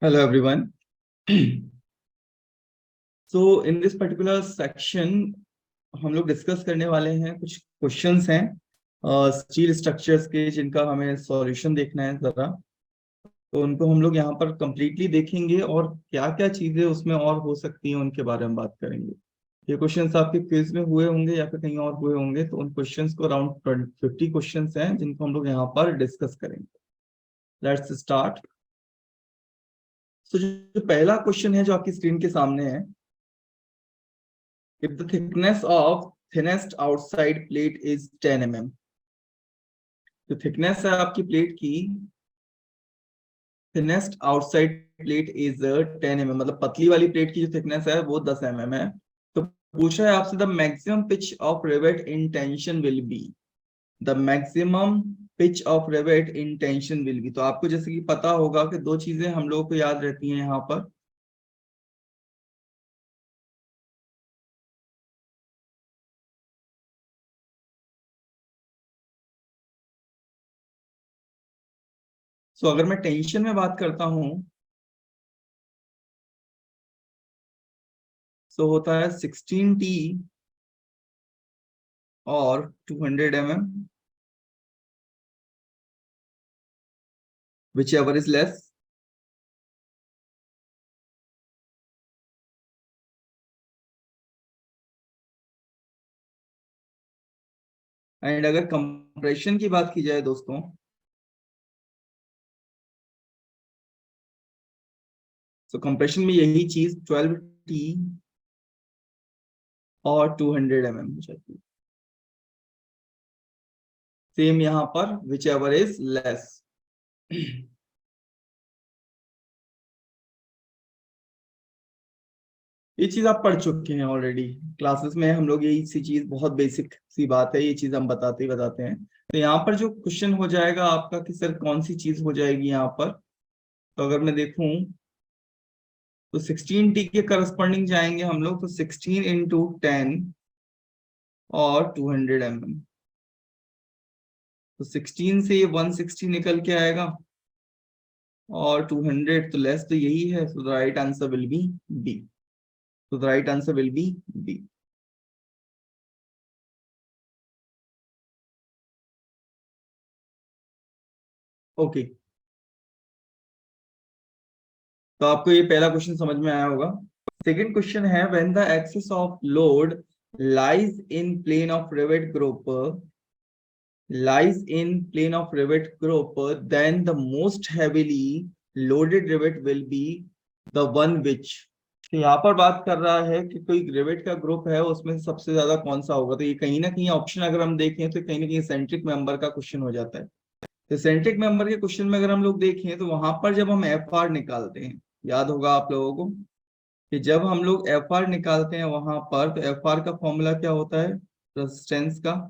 Hello everyone. So in this particular section हम लोग discuss करने वाले हैं कुछ क्वेश्चंस हैं स्टील स्ट्रक्चर्स के जिनका हमें सॉल्यूशन देखना है जरा। तो उनको हम लोग यहाँ पर कंप्लीटली देखेंगे और क्या क्या चीजें उसमें और हो सकती हैं उनके बारे में बात करेंगे। ये क्वेश्चंस आपके क्विज में हुए होंगे या फिर कहीं और हुए होंगे, तो उन क्वेश्चंस को अराउंड 50 क्वेश्चंस हैं जिनको हम लोग यहाँ पर डिस्कस करेंगे। Let's start. तो जो पहला क्वेश्चन है जो आपकी स्क्रीन के सामने है, if the thickness of thinnest outside plate is 10 mm, जो थिकनेस है आपकी प्लेट की, thinnest outside plate is 10 mm, मतलब पतली वाली प्लेट की जो थिकनेस है वो 10 mm है। तो पूछा है आपसे the maximum pitch of rivet in tension will be, the maximum pitch of rivet in tension will be. तो आपको जैसे कि पता होगा कि दो चीजें हम लोगों को याद रहती हैं यहाँ पर। सो अगर मैं टेंशन में बात करता हूं तो होता है 16T और 200 mm, whichever is less। And अगर कंप्रेशन की बात की जाए दोस्तों, तो कंप्रेशन में यही चीज 12T और 200 mm हो जाती है। सेम यहाँ पर विच एवर इज लेस। ये चीज आप पढ़ चुके हैं ऑलरेडी क्लासेस में, हम लोग यही सी चीज, बहुत बेसिक सी बात है, ये चीज हम बताते ही बताते हैं। तो यहाँ पर जो क्वेश्चन हो जाएगा आपका कि सर कौन सी चीज हो जाएगी यहाँ पर, तो अगर मैं देखूं तो 16T के करस्पॉन्डिंग जाएंगे हम लोग, तो 16 इंटू 10 और 200 mm। तो 16 से ये 160 निकल के आएगा और 200 तो लेस, तो यही है। So the right answer will be B. तो the right answer will be B. Okay, तो आपको ये पहला क्वेश्चन समझ में आया होगा। सेकंड क्वेश्चन है when the axis of load lies in plane of rivet group, lies in plane of rivet group, then the most heavily loaded rivet will be the one which। तो यहाँ पर बात कर रहा है कि कोई रिवेट का ग्रुप है, उसमें से सबसे ज्यादा कौन सा होगा। तो ये कहीं ना कहीं ऑप्शन अगर हम देखें तो कहीं ना कहीं सेंट्रिक मेंबर का क्वेश्चन हो जाता है। तो सेंट्रिक मेंबर के क्वेश्चन में अगर हम लोग देखें तो वहां पर जब हम एफ आर निकालते हैं, याद होगा आप लोगों को कि जब हम लोग एफ आर निकालते हैं वहां पर, तो एफ आर का फॉर्मूला क्या होता है रेजिस्टेंस का।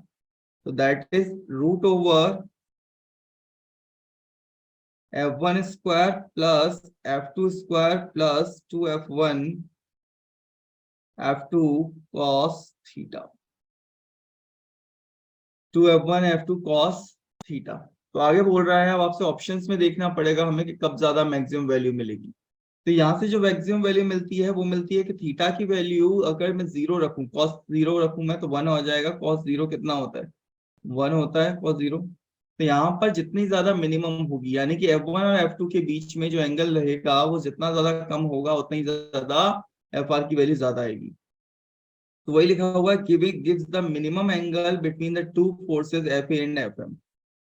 तो that is root over f1 square plus f2 square plus 2f1 f2 cos theta, 2f1 f2 cos theta. तो आगे बोल रहा है अब आपसे ऑप्शंस में देखना पड़ेगा हमें कि कब ज्यादा मैक्सिमम वैल्यू मिलेगी। तो यहाँ से जो मैक्सिमम वैल्यू मिलती है वो मिलती है कि थीटा की वैल्यू अगर मैं जीरो रखूं, कॉस जीरो रखूं मैं, तो वन हो जाएगा। कॉस जीरो कितना होता है, वन होता है कॉस जीरो। तो यहाँ पर जितनी ज्यादा मिनिमम होगी, यानी कि F1 और F2 के बीच में जो एंगल रहेगा वो जितना ज्यादा कम होगा उतना ही ज्यादा FR की वैल्यू ज्यादा आएगी। तो वही लिखा हुआ है giving gives the minimum angle between the two forces FA and FM।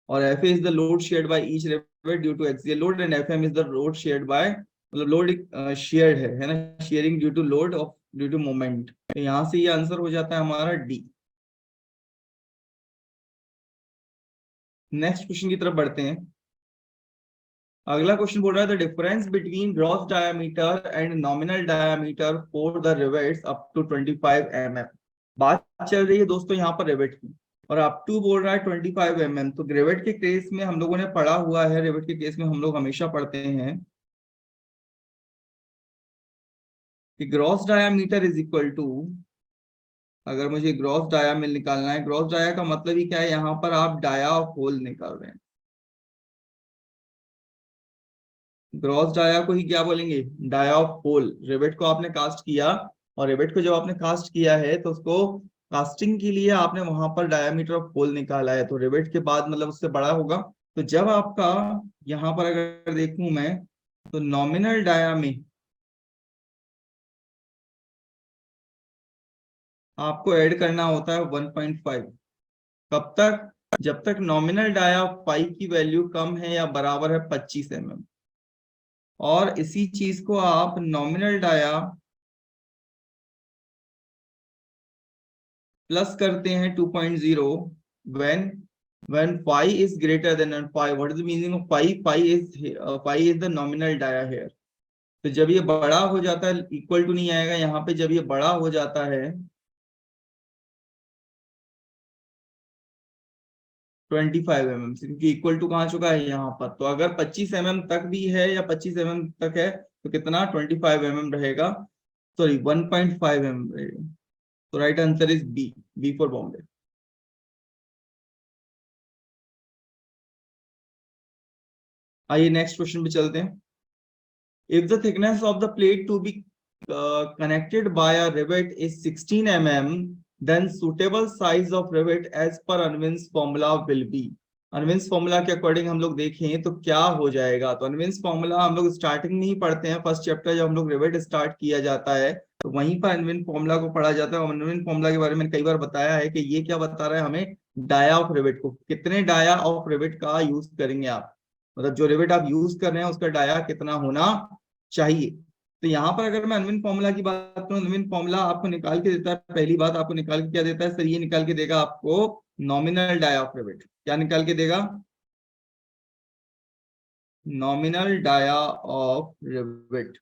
और FA is the load shared by each rivet due to axial load, and FM is the load shared by, मतलब load shared है ना, sharing due to load of due to moment. तो यहाँ से ये answer हो जाता है हमारा डी। नेक्स्ट क्वेश्चन की तरफ बढ़ते हैं। अगला क्वेश्चन बोल रहा है the difference between gross diameter and nominal diameter for the rivets up to 25 mm। बात चल रही है दोस्तों यहाँ पर रिवेट की, और अप टू बोल रहा है 25 mm। तो रिवेट के केस में हम लोगों ने पढ़ा हुआ है, रिवेट के केस में हम लोग हमेशा पढ़ते हैं कि gross diameter is equal to, अगर मुझे ग्रॉस डाया में निकालना है, ग्रॉस डाया का मतलब ही क्या है, यहाँ पर आप डाया ऑफ होल निकाल रहे हैं। ग्रॉस डाया को ही क्या बोलेंगे, डाया ऑफ होल। रिवेट को आपने कास्ट किया, और रिवेट को जब आपने कास्ट किया है तो उसको कास्टिंग के लिए आपने वहां पर डायामीटर ऑफ होल निकाला है, तो रिवेट के बाद मतलब उससे बड़ा होगा। तो जब आपका यहाँ पर अगर देखूं मैं, तो नॉमिनल डाया में आपको ऐड करना होता है 1.5। कब तक, जब तक नॉमिनल डाया ऑफ पाई की वैल्यू कम है या बराबर है 25 mm। और इसी चीज को आप नॉमिनल डाया प्लस करते हैं 2.0 when phi is greater than pi। what is the meaning of pi? Pi is the nominal dia here। तो जब ये बड़ा हो जाता है, इक्वल टू नहीं आएगा यहाँ पे, जब ये बड़ा हो जाता है 25 mm से, क्योंकि इक्वल टू कहाँ चुका है यहाँ पर, तो अगर 25 mm तक भी है या 25 mm तक है तो कितना 25 mm रहेगा, सॉरी 1.5 mm रहेगा। तो right answer is B, B for Bombay. आइए नेक्स्ट क्वेश्चन पे चलते हैं। If the thickness of the plate to be connected by a rivet is 16 mm, then suitable size of rivet as per Unwin's formula will be। Unwin's formula के according हम लोग देखें तो क्या हो जाएगा, तो अनविन्स फॉर्मूला हम लोग स्टार्टिंग में ही पढ़ते हैं, फर्स्ट चैप्टर जब हम लोग रिवेट स्टार्ट किया जाता है तो वहीं पर अनविन फॉर्मूला को पढ़ा जाता है। और अनविन फॉर्मूला के बारे में कई बार बताया है कि ये क्या बता रहा है हमें, डाया ऑफ रिवेट को, कितने डाया ऑफ रिवेट का यूज करेंगे आप, मतलब जो रिवेट आप यूज कर रहे हैं उसका डाया कितना होना चाहिए। तो यहाँ पर अगर मैं अनविन फॉर्मूला की बात करूं, अनविन फॉर्मूला आपको निकाल के देता है, पहली बात आपको निकाल के क्या देता है सर, ये निकाल के देगा आपको नॉमिनल डाया ऑफ रिवेट। क्या निकाल के देगा, नॉमिनल डाया ऑफ रिवेट,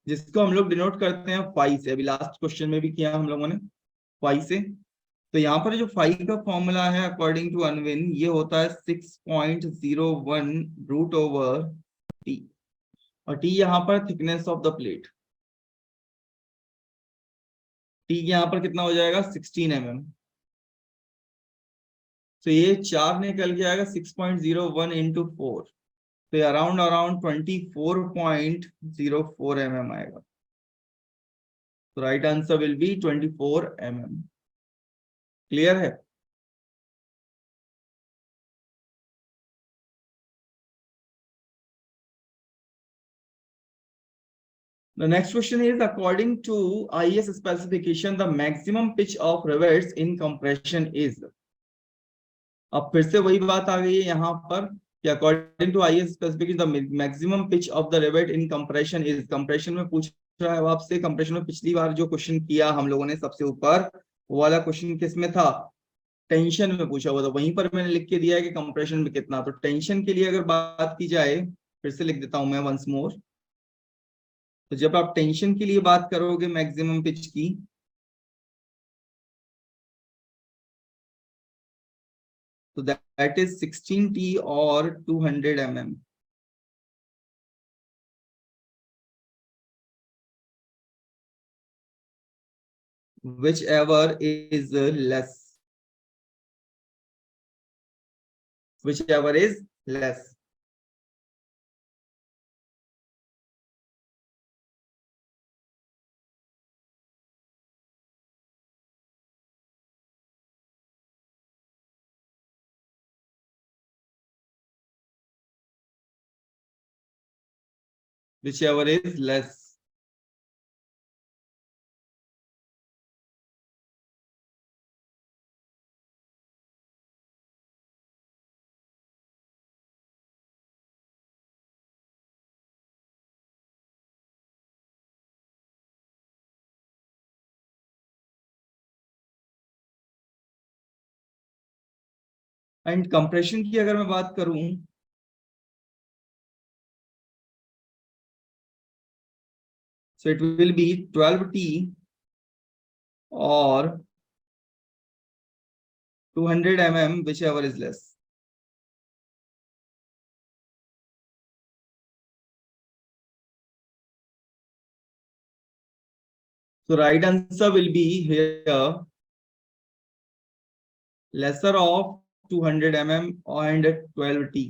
जिसको हम लोग डिनोट करते हैं फाई से। अभी लास्ट क्वेश्चन में भी किया हम लोगों ने फाई से। तो यहाँ पर जो फाई का फॉर्मूला है अकॉर्डिंग टू अनविन, ये होता है 6.01 रूट ओवर टी। और टी यहाँ पर thickness of the plate, T यहाँ पर कितना हो जाएगा 16 mm। तो ये 4 निकल के आएगा 6.01 इंटू 4, तो अराउंड अराउंड 24.04 mm आएगा। तो right answer will B 24 mm। Clear है। The next question is, according to IS specification, the maximum pitch of rivets in compression is। अब फिर से वही बात आ गई है यहाँ पर कि according to IS specification the maximum pitch of the rivet in compression is. Compression में पूछ रहा है आपसे, कंप्रेशन में पिछली बार जो क्वेश्चन किया हम लोगों ने सबसे ऊपर, वो वाला क्वेश्चन किस में था, टेंशन में पूछा हुआ था। वहीं पर मैंने लिख के दिया है कि कंप्रेशन में कितना। तो टेंशन के लिए अगर बात की जाए, फिर से लिख देता हूं मैं वंस मोर। तो जब आप टेंशन के लिए बात करोगे मैक्सिमम पिच की, तो दैट इज 16T और 200 mm। Which ever is less, which ever is less. Which ever is less. And compression की अगर मैं बात करूं, so it will be 12T or 200 mm, whichever is less। So right answer will be here lesser of 200 mm and 12T।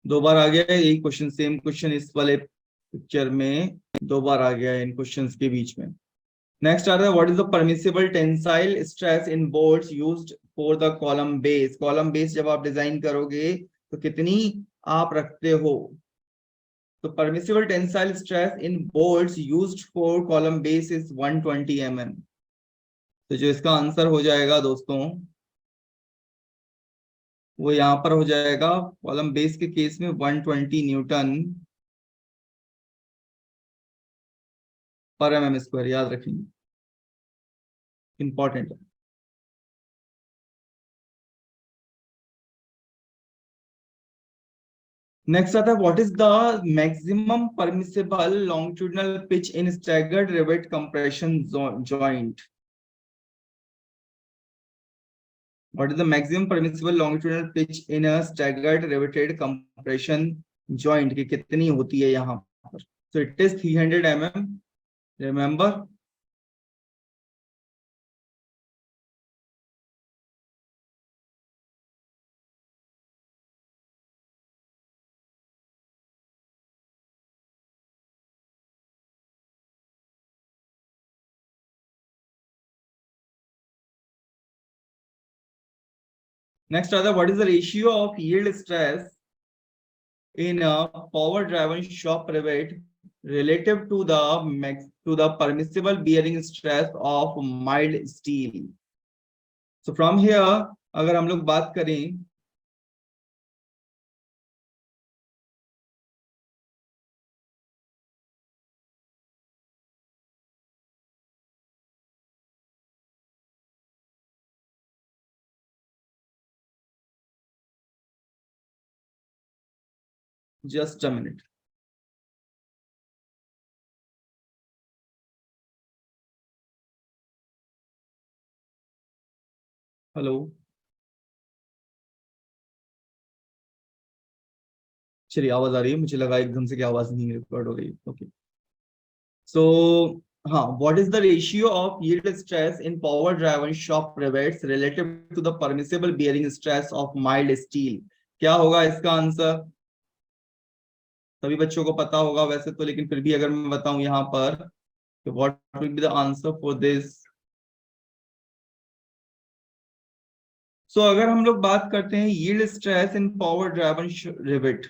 दो बार आ गया है यही question, same question इस वाले पिक्चर में दो बार आ गया है इन क्वेश्चंस के बीच में। नेक्स्ट आता है what is the permissible tensile stress in bolts used for the column base. Column base जब आप डिजाइन करोगे तो कितनी आप रखते हो? तो permissible tensile stress in bolts used for column base is 120 mm। तो जो इसका आंसर हो जाएगा दोस्तों वो यहां पर हो जाएगा कॉलम बेस के केस में 120 न्यूटन पर mm²। याद रखेंगे, इंपॉर्टेंट है। नेक्स्ट आता है what is the maximum permissible longitudinal pitch in staggered rivet compression joint. What is the maximum permissible longitudinal pitch in a staggered riveted compression joint की कितनी होती है यहाँ पर? So it is 300 mm, remember. Next are the what is the ratio of yield stress in a power driven shop rivet relative to the permissible bearing stress of mild steel. So from here अगर हम लोग बात करें just a minute। Hello, चलिए आवाज आ रही है, मुझे लगा एकदम से कि आवाज नहीं रिकॉर्ड हो रही है। ओके, सो हाँ, what is the ratio of yield stress in power driven shop rivets relative to the permissible bearing stress of mild steel? क्या होगा इसका आंसर? सभी बच्चों को पता होगा वैसे तो, लेकिन फिर भी अगर मैं बताऊं यहाँ पर तो what will be the answer for this? So अगर हम लोग बात करते हैं yield stress in power driven rivet,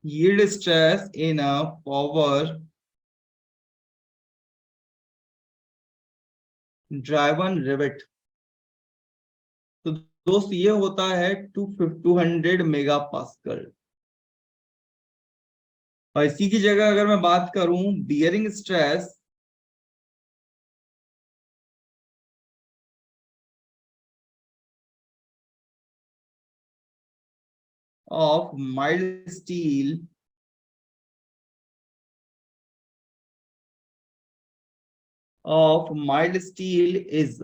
yield stress in a power driven rivet, तो दोस्त ये होता है 200 मेगा पास्कल। और इसी की जगह अगर मैं बात करूं bearing stress of mild steel is,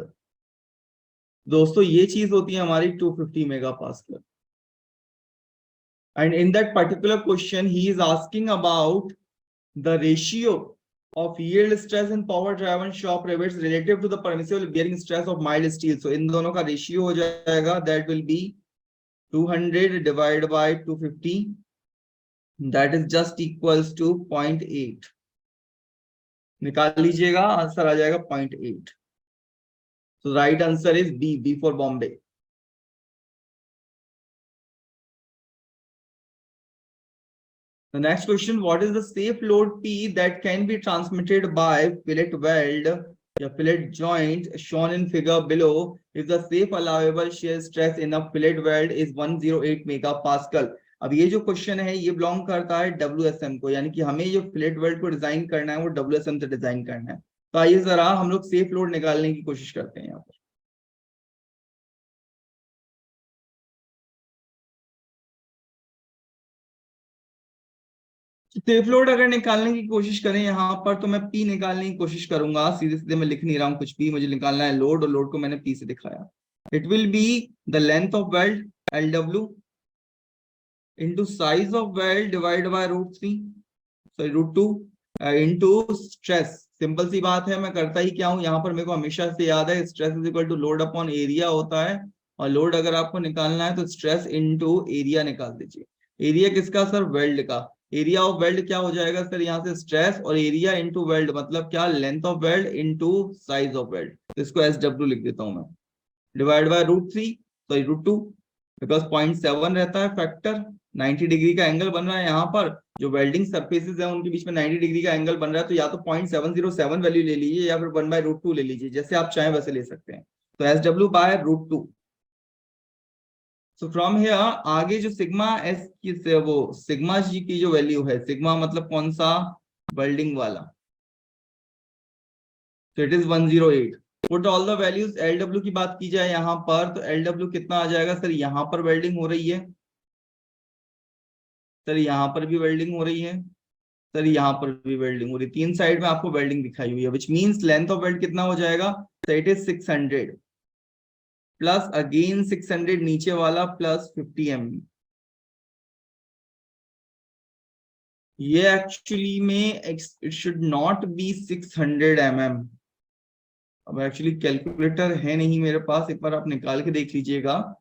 दोस्तों ये चीज होती है हमारी 250 mega pascal. And in that particular question he is asking about the ratio of yield stress in power driven shop rivets relative to the permissible bearing stress of mild steel. So इन दोनों का ratio हो जाएगा, that will be 200 divided by 250, that is just equals to 0.8। निकाल लीजिएगा, answer आ जाएगा 0.8। So right answer is B for Bombay। The next question, what is the safe load P that can be transmitted by fillet weld या fillet joint shown in figure below if the safe allowable shear stress in a fillet weld is 108 megapascal? अब ये जो question है ये belong करता है WSM को, यानी कि हमें जो फिलेट वेल्ड को डिजाइन करना है वो WSM से डिजाइन करना है। तो आइए जरा हम लोग सेफ लोड निकालने की कोशिश करते हैं यहाँ पर। सेफ लोड अगर निकालने की कोशिश करें यहाँ पर तो मैं पी निकालने की कोशिश करूंगा। सीधे सीधे मैं लिख नहीं रहा हूँ कुछ भी, मुझे निकालना है लोड, और लोड को मैंने पी से दिखाया। It will be the length of weld LW into size of weld divided by √3, sorry √2, into stress. Simple सी बात है, मैं करता ही क्या हूं, यहाँ पर मेरे को हमेशा से याद है stress is equal to load upon area होता है, और लोड अगर आपको निकालना है तो स्ट्रेस इनटू एरिया निकाल दीजिए। एरिया किसका सर? वेल्ड का। एरिया ऑफ वेल्ड क्या हो जाएगा सर? यहाँ से स्ट्रेस और एरिया इनटू वेल्ड मतलब क्या? Length of weld into size of weld. तो इसको SW लिख देता हूं मैं, डिवाइड बाय √3, सॉरी √2, बिकॉज 0.7 रहता है फैक्टर। 90 डिग्री का एंगल बन रहा है यहाँ पर, जो वेल्डिंग सरफेसेस है उनके बीच में 90 डिग्री का एंगल बन रहा है, तो या तो 0.707 वैल्यू ले लीजिए या फिर 1/√2 ले लीजिए, जैसे आप चाहें वैसे ले सकते हैं। तो SW by √2। So from here आगे जो सिग्मा एस की वो सिग्मा जी की जो वैल्यू है, सिग्मा मतलब कौन सा? वेल्डिंग वाला। तो it is 108। Put all the values. LW की बात की जाए यहाँ पर, तो LW कितना आ जाएगा सर? यहाँ पर वेल्डिंग हो रही है सर, यहाँ पर भी वेल्डिंग हो रही है सर, यहाँ पर भी वेल्डिंग हो रही है, तीन साइड में आपको वेल्डिंग दिखाई हुई है, which means length of weld कितना हो जाएगा? तो इट इज 600 प्लस अगेन 600 नीचे वाला प्लस 50 mm। ये एक्चुअली में it should not be 600 mm। अब एक्चुअली कैलकुलेटर है नहीं मेरे पास, एक बार आप निकाल के देख लीजिएगा।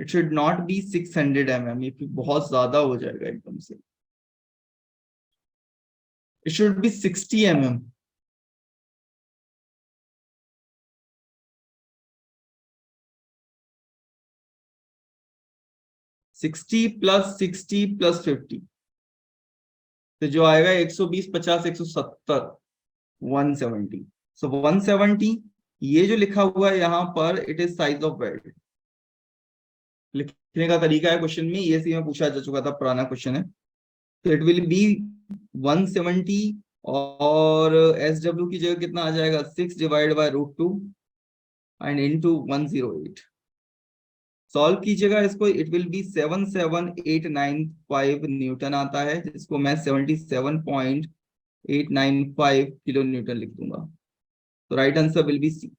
It should not be 600 mm, ये फिर बहुत ज्यादा हो जाएगा एकदम से। It should be 60 mm। 60 plus 60 plus 50, तो जो आएगा 120, 50, 170, 170। सो 170, ये जो लिखा हुआ है यहाँ पर, it is size of weld. लिखने का तरीका है क्वेश्चन में, ये सी में पूछा जा चुका था, पुराना क्वेश्चन है। तो इट विल बी 170, और SW की जगह कितना आ जाएगा? 6 divide by √2 and into 108। Solve कीजिएगा इसको, इट विल बी 77895 न्यूटन आता है, जिसको मैं 77.895 किलो न्यूटन लिख दूंगा। तो right answer will be C.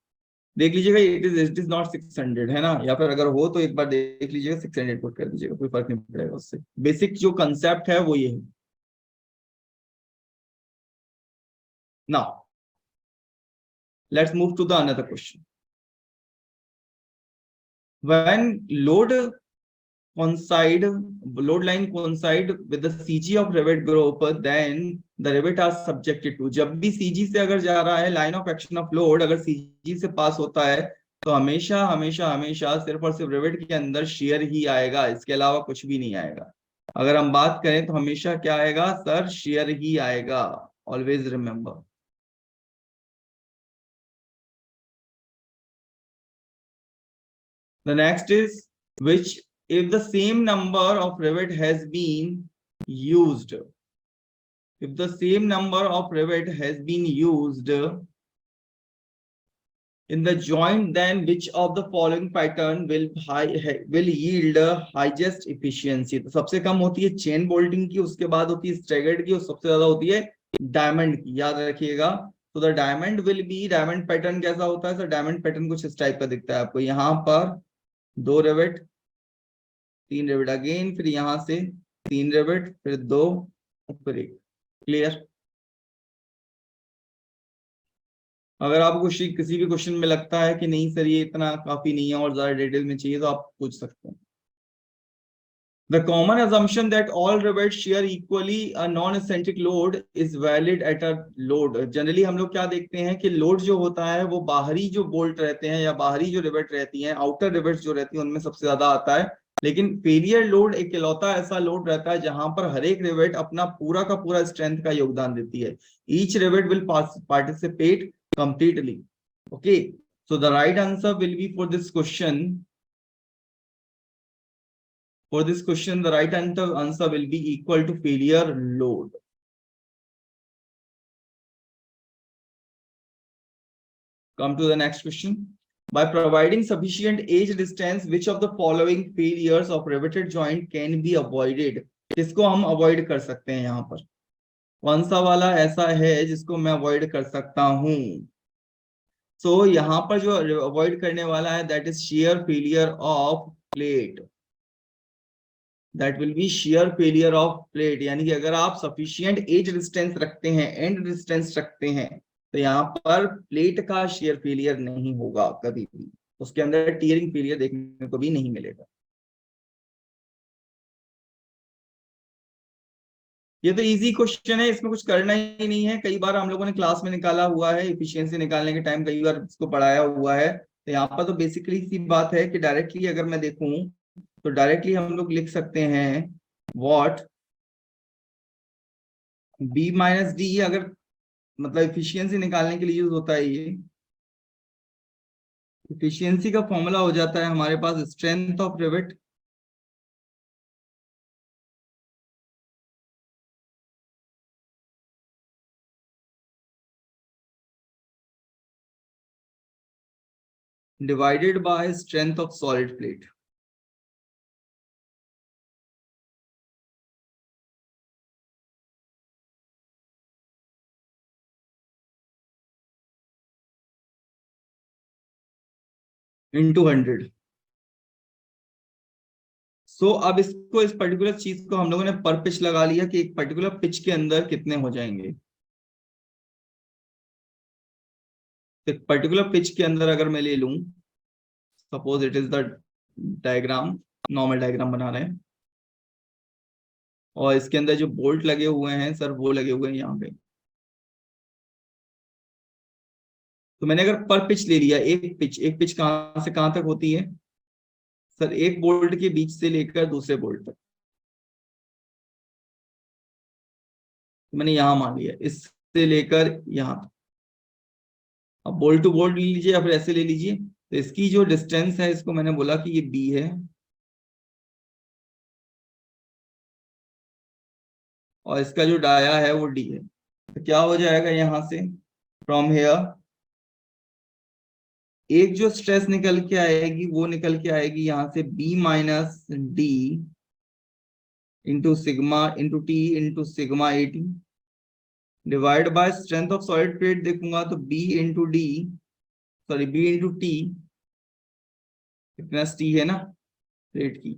देख लीजिएगा, इट इज नॉट 600 है ना, या फिर अगर हो तो एक बार देख लीजिएगा, 600 पुट कर दीजिएगा, कोई फर्क नहीं पड़ेगा उससे। बेसिक जो कंसेप्ट है वो ये है। Now let's move to the another question. when load line coincide with the CG of rivet group, then the rivet are subjected to। जब भी CG से अगर जा रहा है, line of action of load अगर CG से पास होता है, तो हमेशा हमेशा हमेशा सिर्फ और सिर्फ रिवेट के अंदर शेयर ही आएगा, इसके अलावा कुछ भी नहीं आएगा। अगर हम बात करें तो हमेशा क्या आएगा सर? शेयर ही आएगा। Always remember. The next is which, if the same number of rivet has been used, if the same number of rivet has been used in the joint, then which of the following pattern will yield highest efficiency? तो सबसे कम होती है chain bolting की, उसके बाद होती है staggered की, और सबसे ज्यादा होती है डायमंड की, याद रखिएगा। तो the diamond will be, diamond pattern कैसा होता है सर? डायमंड पैटर्न कुछ इस टाइप का दिखता है आपको, यहाँ पर 2 रिवेट, 3 रिवेट अगेन, फिर यहां से 3 रिवेट, फिर 2, फिर 1। क्लियर? अगर आपको किसी भी क्वेश्चन में लगता है कि नहीं सर ये इतना काफी नहीं है और ज्यादा डिटेल में चाहिए, तो आप पूछ सकते हैं। The common assumption that all rivets share equally a non-eccentric load is valid at a load। Generally हम लोग क्या देखते हैं कि लोड जो होता है वो बाहरी जो बोल्ट रहते हैं या बाहरी जो रिवेट रहती हैं, आउटर रिवेट्स जो रहती हैं, उनमें सबसे ज्यादा आता है। लेकिन फेलियर लोड एक इकलौता ऐसा लोड रहता है जहां पर हर एक रिवेट अपना पूरा का पूरा स्ट्रेंथ का योगदान देती है। Each rivet will participate completely. Okay, so the right answer will B for this question, the right answer will be equal to failure load. Come to the next question. By providing sufficient edge distance, which of the following failures of riveted joint can be avoided? किसको हम avoid कर सकते हैं? यहाँ पर कौन सा वाला ऐसा है जिसको मैं avoid कर सकता हूँ? So यहाँ पर जो avoid करने वाला है, that is shear failure of plate। That will B shear failure of plate, यानी कि अगर आप सफिशिएंट एज डिस्टेंस रखते हैं, एंड डिस्टेंस रखते हैं, तो यहाँ पर प्लेट का shear फेलियर नहीं होगा कभी भी, उसके अंदर टीयरिंग फेलियर देखने को भी नहीं मिलेगा। ये तो इजी क्वेश्चन है, इसमें कुछ करना ही नहीं है, कई बार हम लोगों ने क्लास में निकाला हुआ है, इफिशियंसी निकालने के टाइम कई बार इसको पढ़ाया हुआ है। तो यहाँ पर तो बेसिकली सी बात है कि डायरेक्टली अगर मैं देखूं तो डायरेक्टली हम लोग लिख सकते हैं वॉट बी माइनस डी, अगर मतलब इफिशियंसी निकालने के लिए यूज होता है ये। इफिशियंसी का फॉर्मूला हो जाता है हमारे पास strength of rivet divided by strength of solid plate. Into 100। So अब इसको, इस पर्टिकुलर चीज को हम लोगों ने पर पिच लगा लिया कि एक पर्टिकुलर पिच के अंदर कितने हो जाएंगे। एक पर्टिकुलर पिच के अंदर अगर मैं ले लूं, suppose it is the diagram, normal diagram बना रहे हैं, और इसके अंदर जो बोल्ट लगे हुए हैं सर वो लगे हुए हैं यहाँ पे। तो मैंने अगर पर पिच ले लिया, एक पिच कहां से कहां तक होती है सर, एक बोल्ट के बीच से लेकर दूसरे बोल्ट तक, तो मैंने यहां मान लिया इससे लेकर यहां तक। अब बोल्ट टू बोल्ट ले लीजिए या फिर ऐसे ले लीजिए, तो इसकी जो डिस्टेंस है इसको मैंने बोला कि ये बी है, और इसका जो डाया है वो डी है। तो क्या हो जाएगा यहां से, फ्रॉम हेयर एक जो स्ट्रेस निकल के आएगी वो निकल के आएगी यहाँ से B minus D into sigma into T into sigma A T, divide by strength of solid plate देखूंगा तो B into D, sorry B into T, कितना टी है ना प्लेट की,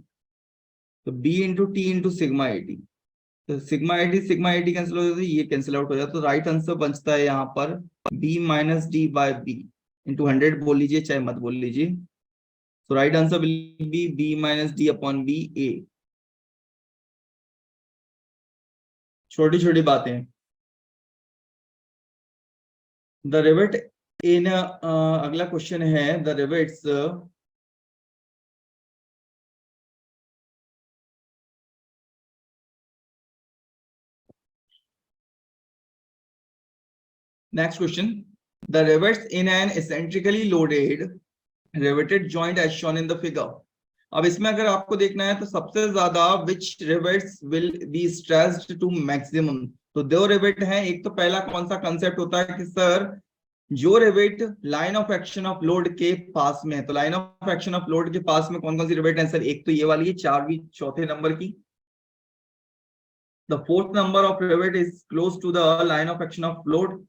तो B into T into sigma A T. तो sigma AT cancel हो जाता है, ये कैंसिल आउट हो जाता है, तो राइट आंसर बचता है यहाँ पर B minus D by B into 100 बोल लीजिए चाहे मत बोल लीजिए। तो right answer will be B minus D upon B A. छोटी छोटी बातें। द रिवेट इन अगला क्वेश्चन है the rivets next question, the rivets in an eccentrically loaded riveted joint as shown in the figure। अब इसमें अगर आपको देखना है तो सबसे ज्यादा which rivets will be stressed to maximum, तो दो रिवेट हैं। एक तो पहला कौन सा कंसेप्ट होता है कि सर जो rivet line of action of load के पास में है, तो line of action of load के पास में कौन कौन सी रिवेट है सर, एक तो ये वाली है चारवीं चौथे नंबर की, the fourth number of rivet is close to the line of action of load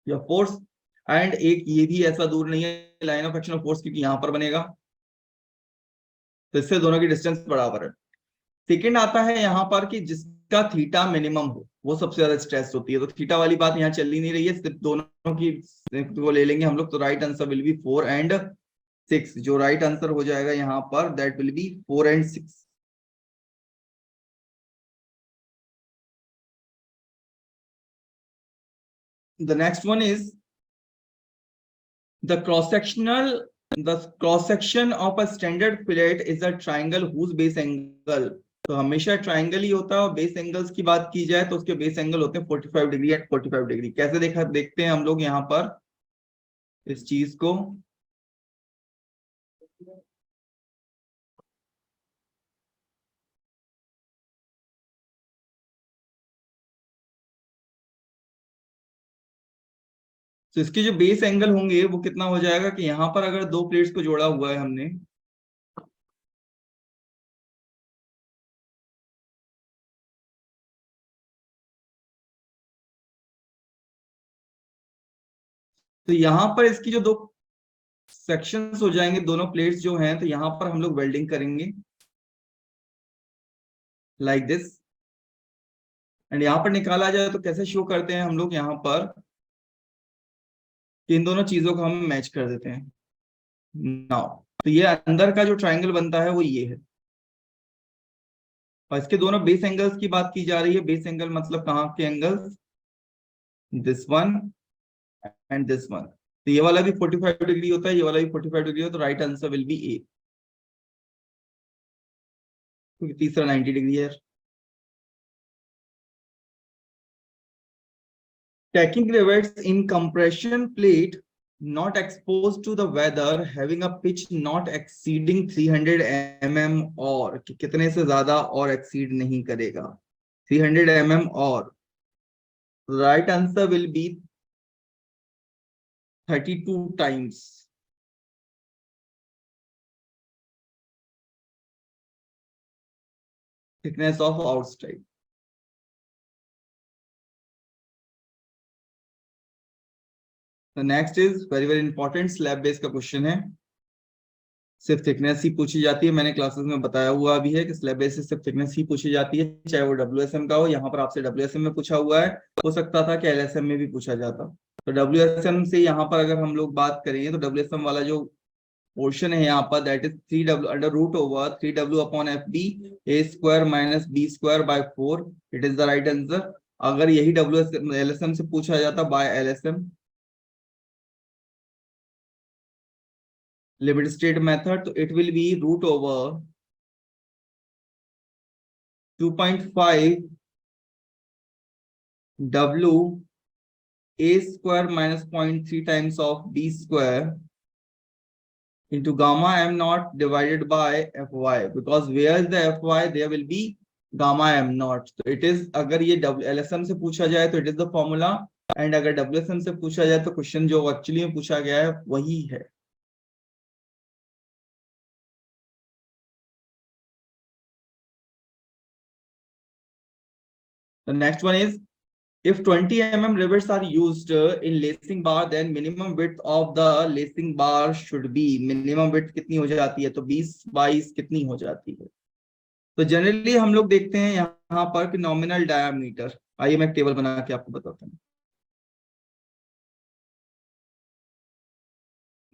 या फोर्स, एंड एक ये भी ऐसा दूर नहीं है line of action of force क्योंकि यहां पर बनेगा, तो इससे दोनों की डिस्टेंस बराबर है। सेकेंड आता है यहाँ पर कि जिसका थीटा मिनिमम हो वो सबसे ज्यादा स्ट्रेस होती है, तो थीटा वाली बात यहाँ चल ही नहीं रही है, सिर्फ दोनों की वो ले लेंगे हम लोग, तो right answer will be 4 and 6। जो राइट आंसर हो जाएगा यहाँ पर that will be 4 and 6। The next one is the cross section of a standard fillet is a triangle whose base angle, तो हमेशा ट्राइंगल ही होता है, और बेस एंगल्स की बात की जाए तो उसके बेस एंगल होते हैं 45 डिग्री एंड 45 डिग्री। कैसे देखते हैं हम लोग यहाँ पर इस चीज को, तो इसके जो बेस एंगल होंगे वो कितना हो जाएगा कि यहाँ पर अगर दो प्लेट्स को जोड़ा हुआ है हमने, तो यहाँ पर इसकी जो दो सेक्शंस हो जाएंगे दोनों प्लेट्स जो हैं, तो यहाँ पर हम लोग वेल्डिंग करेंगे। Like this. एंड यहाँ पर निकाला जाए तो कैसे शो करते हैं हम लोग यहाँ पर, इन दोनों चीजों को हम मैच कर देते हैं। नाउ तो ये अंदर का जो ट्राइंगल बनता है वो ये है, और इसके दोनों बेस एंगल्स की बात की जा रही है। बेस एंगल मतलब कहाँ के angles, this one and this one. तो ये वाला भी 45 डिग्री होता है, ये वाला भी 45 डिग्री होता है, तो राइट आंसर विल बी ए, क्योंकि तीसरा 90 डिग्री है। Tacking rivets in compression plate not exposed to the weather having a pitch not exceeding 300 mm और कितने से ज्यादा और एक्सीड नहीं करेगा, 300 mm और right answer will B 32 times. Thickness of outside. Next is very very important, slab base का question है, सिर्फ थिकनेस ही पूछी जाती है। मैंने क्लासेस में बताया हुआ भी है कि स्लैब बेस से सिर्फ थिकनेस ही पूछी जाती है, चाहे वो डब्ल्यूएसएम का हो। यहाँ पर आपसे डब्ल्यूएसएम में पूछा हुआ है, हो सकता था कि एलएसएम में भी पूछा जाता। तो डब्ल्यूएसएम से यहाँ पर अगर हम लोग बात करें तो डब्ल्यूएसएम वाला जो पोर्शन है यहाँ पर, that is 3w under root over 3w upon F B A square minus B square by 4, it is the right answer. अगर यही डब्ल्यू एलएसएम से पूछा जाता by LSM limit state method, तो it will be root over 2.5 w a square minus 0.3 times of b square into gamma m naught divided by fy, because where is the fy there will be gamma m naught। तो it is, अगर ये LSM से पूछा जाए तो it is the formula, and अगर WSM से पूछा जाए तो क्वेश्चन जो एक्चुअली में पूछा गया है वही है। The next one is, if 20 mm rivets are used in lacing bar, then minimum width of the lacing bar should be, minimum width कितनी हो जाती है, तो 20/22 कितनी हो जाती है। तो जनरली हम लोग देखते हैं यहाँ पर कि नॉमिनल डायामीटर, आइए मैं एक टेबल बना के आपको बताता हूँ।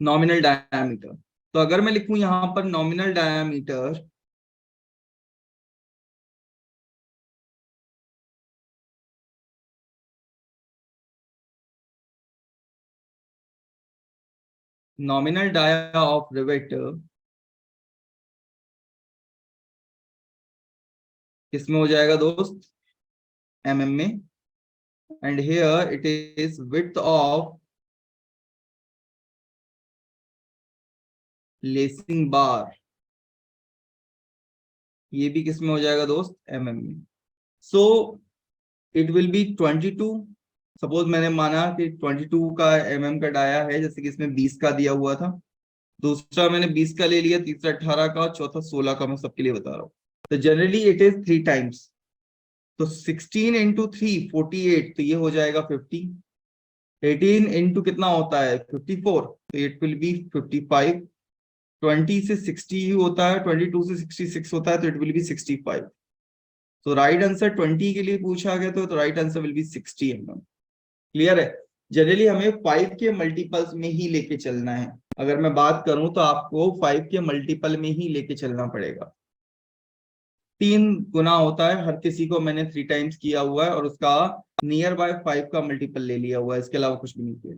नॉमिनल डायामीटर, तो अगर मैं लिखूं यहाँ पर nominal diameter, nominal dia of rivet किसमें हो जाएगा दोस्त, mm में। And here it is width of lacing bar, ये भी किसमें हो जाएगा दोस्त, mm में। So it will be 22। Suppose मैंने माना कि 22 का mm का डाया है, जैसे कि इसमें 20 का दिया हुआ था, दूसरा मैंने 20 का ले लिया, तीसरा 18 का, चौथा 16 का, मैं सबके लिए बता रहा हूँ। तो जनरली इट इज 3 टाइम्स, तो 16 इंटू 3 48, तो ये हो जाएगा 50। 18 इंटू कितना होता है 54, तो इट विल बी 55। 20 से 60 ही होता है, 22 से 66 होता है, तो इट विल बी 65। तो राइट आंसर 20 के लिए पूछा गया तो right answer will B 60 mm। Clear है। जनरली हमें 5 के मल्टीपल्स में ही लेके चलना है, अगर मैं बात करूं तो आपको 5 के मल्टीपल में ही लेके चलना पड़ेगा। 3 गुना होता है, हर किसी को मैंने 3 टाइम्स किया हुआ है और उसका नियर बाय 5 का मल्टीपल ले लिया हुआ है, इसके अलावा कुछ भी नहीं किया।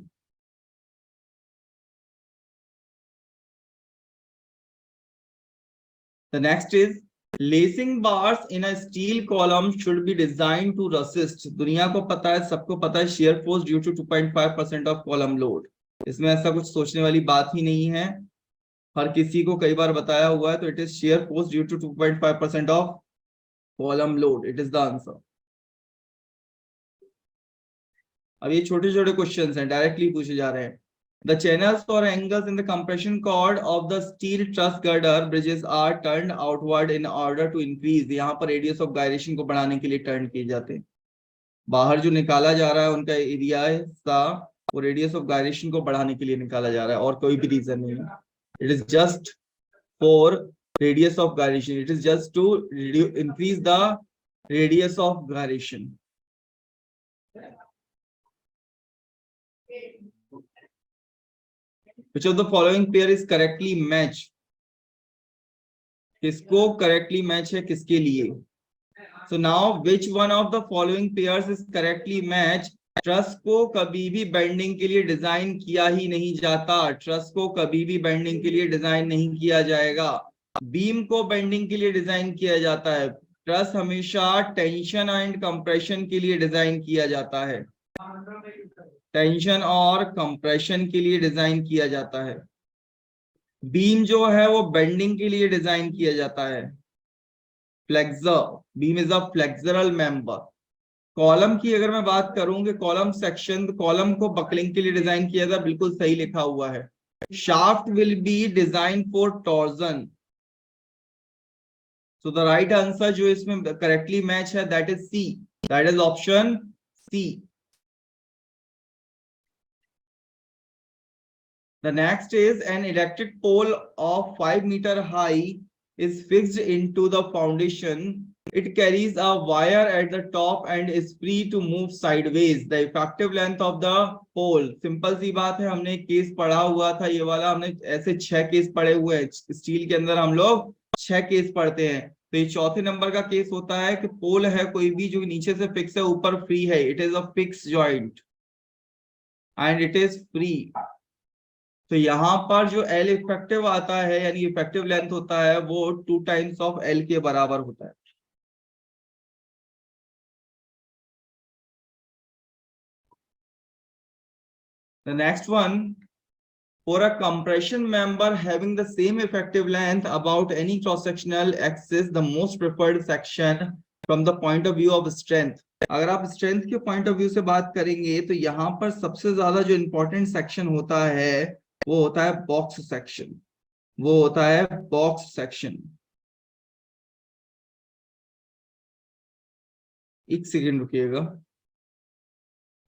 The next is, lacing bars in a steel column should be designed to resist, दुनिया को पता है, सबको पता है, shear force due to 2.5% of column load। इसमें ऐसा कुछ सोचने वाली बात ही नहीं है, हर किसी को कई बार बताया हुआ है। तो it is shear force due to 2.5% of column load, it is the answer। अब ये छोटे छोटे क्वेश्चंस हैं, डायरेक्टली पूछे जा रहे हैं। The channels or angles in the compression cord of the steel truss girder bridges are turned outward in order to increase, यहाँ पर radius of gyration को बढ़ाने के लिए टर्न किए जाते हैं। बाहर जो निकाला जा रहा है उनका एरिया सा, वो रेडियस ऑफ गायरेशन को बढ़ाने के लिए निकाला जा रहा है, और कोई भी रीजन नहीं है। It is just for radius of gyration. It is just to increase the radius of gyration. Which of the following pair is correctly matched? किसको correctly match है किसके लिए? So now which one of the following pairs is correctly matched? Truss को कभी भी bending के लिए design किया ही नहीं जाता. ट्रस को कभी भी बेंडिंग के लिए डिजाइन नहीं किया जाएगा. बीम को बेंडिंग के लिए डिजाइन किया जाता है. ट्रस हमेशा टेंशन एंड कंप्रेशन के लिए डिजाइन किया जाता है. टेंशन और कंप्रेशन के लिए डिजाइन किया जाता है. बीम जो है वो बेंडिंग के लिए डिजाइन किया जाता है. Flexor, beam is a flexural member. Column की अगर मैं बात करूं कि कॉलम सेक्शन, कॉलम को बकलिंग के लिए डिजाइन किया था. बिल्कुल सही लिखा हुआ है. Shaft will be design for torsion. So the right answer जो इसमें करेक्टली मैच है that is C. That is option C. The next is an electric pole of 5 meter high is fixed into the foundation. It carries a wire at the top and is free to move sideways. The effective length of the pole. Simple सी बात है. हमने एक case पढ़ा हुआ था ये वाला. हमने ऐसे 6 केस पढ़े हुए हैं. स्टील के अंदर हम लोग 6 केस पढ़ते हैं. तो ये चौथे नंबर का केस होता है कि पोल है कोई भी जो नीचे से फिक्स है ऊपर फ्री है. It is a fix joint and it is free. तो यहां पर जो एल इफेक्टिव आता है यानी इफेक्टिव लेंथ होता है वो 2 टाइम्स ऑफ एल के बराबर होता है. The next one, for a compression member having the same effective length about any cross-sectional axis, the most preferred section from the point of view of strength. अगर आप strength के point of view से बात करेंगे तो यहाँ पर सबसे ज्यादा जो इंपॉर्टेंट सेक्शन होता है वो होता है बॉक्स सेक्शन. वो होता है बॉक्स सेक्शन. एक सेकेंड रुकिएगा.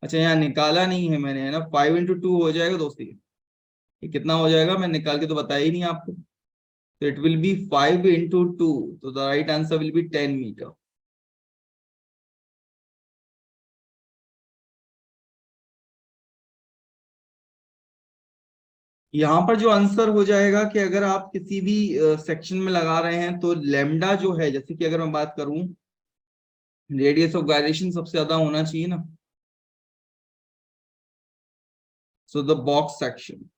अच्छा यहाँ निकाला नहीं है मैंने है ना. 5 into 2 हो जाएगा दोस्ती. ये कितना हो जाएगा मैं निकाल के तो बताया ही नहीं आपको. तो इट विल बी 5 into 2. तो the right answer will be 10 metre. यहाँ पर जो आंसर हो जाएगा कि अगर आप किसी भी सेक्शन में लगा रहे हैं तो लेमडा जो है, जैसे कि अगर मैं बात करूं रेडियस ऑफ गायरेशन सबसे ज्यादा होना चाहिए ना. सो द बॉक्स सेक्शन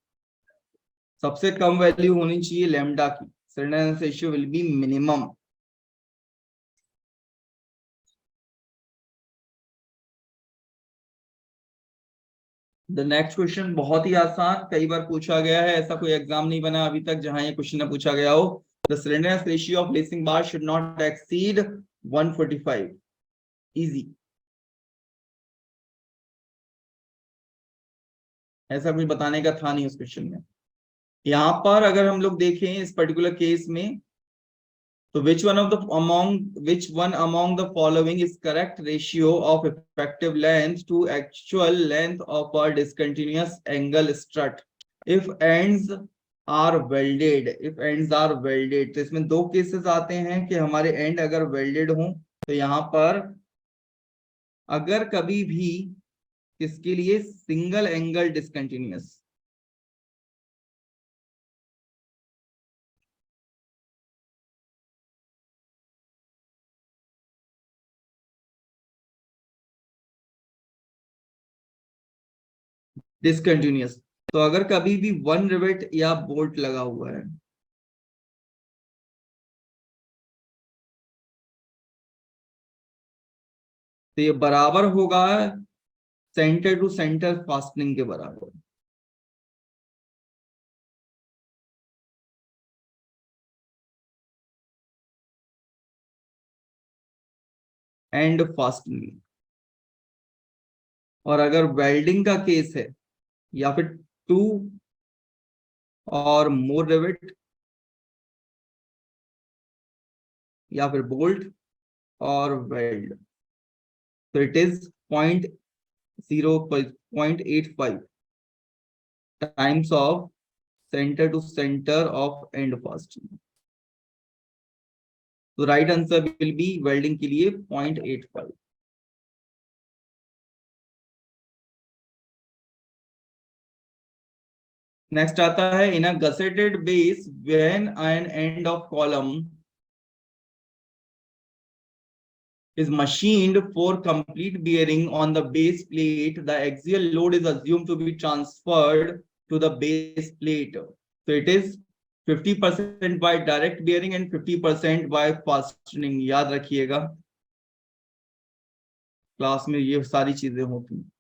सबसे कम वैल्यू होनी चाहिए लेमडा की. Slenderness ratio will be minimum. The next question बहुत ही आसान, कई बार पूछा गया है. ऐसा कोई एग्जाम नहीं बना अभी तक जहां ये क्वेश्चन ना पूछा गया हो. The slenderness ratio of lacing bar should not exceed 145. Easy. ऐसा कुछ बताने का था नहीं उस क्वेश्चन में. यहाँ पर अगर हम लोग देखें इस पर्टिकुलर केस में तो which one among the following is correct ratio of effective length to actual length of a discontinuous angle strut if ends are welded. तो इसमें दो केसेस आते हैं कि हमारे एंड अगर वेल्डेड हो तो यहाँ पर अगर कभी भी किसके लिए सिंगल एंगल डिसकंटिन्यूअस. डिसकंटिन्यूअस तो अगर कभी भी वन रिवेट या बोल्ट लगा हुआ है तो ये बराबर होगा सेंटर टू सेंटर फास्टनिंग के बराबर. And fastening. और अगर वेल्डिंग का केस है या फिर 2 और मोर रिवेट या फिर बोल्ट और वेल्ड तो it is 0.85 times of centre to centre of end fastening. तो right answer will be welding के लिए 0.85। नेक्स्ट आता है in a gusseted base when an end of column is machined for complete bearing on the base plate, the axial load is assumed to be transferred to the base plate. So it is 50% by direct bearing and 50% by fastening. याद रखिएगा, class में ये सारी चीजें होती हैं।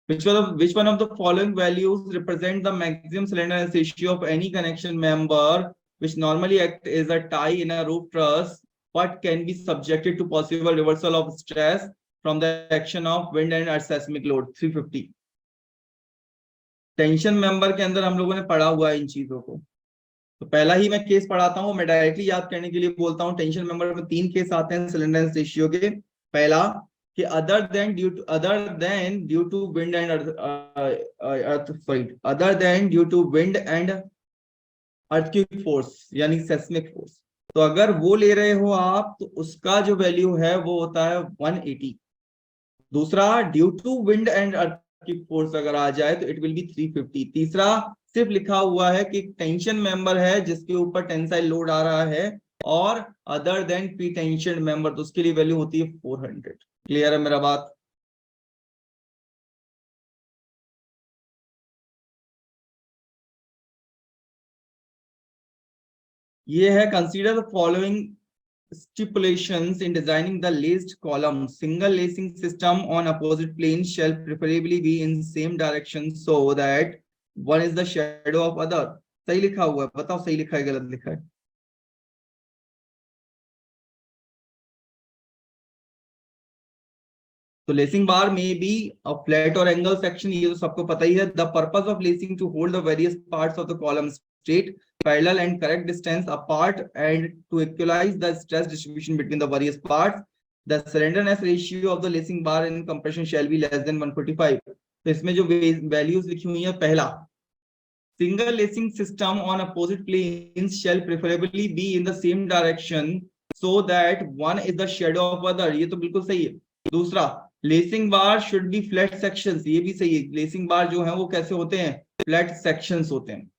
Which one of the following values represent the maximum slenderness ratio of any connection member which normally act as a tie in a roof truss but can be subjected to possible reversal of stress from the action of wind and seismic load? 350। Tension member के अंदर हम लोगों ने पढ़ा हुआ है इन चीजों को, तो पहला ही मैं केस पढ़ाता हूं, मैं डायरेक्टली याद करने के लिए बोलता हूं। टेंशन मेंबर में 3 केस आते हैं स्लेंडरनेस रेशियो के। पहला कि other than due to wind and earth sorry other than due to wind and earthquake force यानी सेस्मिक फोर्स, तो अगर वो ले रहे हो आप तो उसका जो वैल्यू है वो होता है 180। दूसरा, due to wind and earthquake force अगर आ जाए तो इट विल बी 350। तीसरा, सिर्फ लिखा हुआ है कि टेंशन मेंबर है जिसके ऊपर टेंसाइल लोड आ रहा है और other than pre tension member, तो उसके लिए वैल्यू होती है 400। क्लियर है मेरा बात? ये है consider the following stipulations in designing the laced column. Single lacing system on opposite planes shall preferably be in same direction so that one is the shadow of other. सही लिखा हुआ है, बताओ सही लिखा है गलत लिखा है? तो लेसिंग बार में बी फ्लैट और एंगल सेक्शन, ये तो सबको पता ही है। The purpose of lacing to hold the various parts of the column straight parallel and correct distance apart and to equalise the stress distribution between the various parts. The slenderness ratio of the lacing bar in compression shall be less than 145। तो इसमें जो values लिखी हुई है, पहला, single lacing system on opposite planes shall preferably be in the same direction so that one is the shadow of other, ये तो बिल्कुल सही है। दूसरा, lacing bar should be flat sections, ये भी सही है। लेसिंग बार जो है वो कैसे होते हैं? फ्लैट सेक्शंस होते हैं।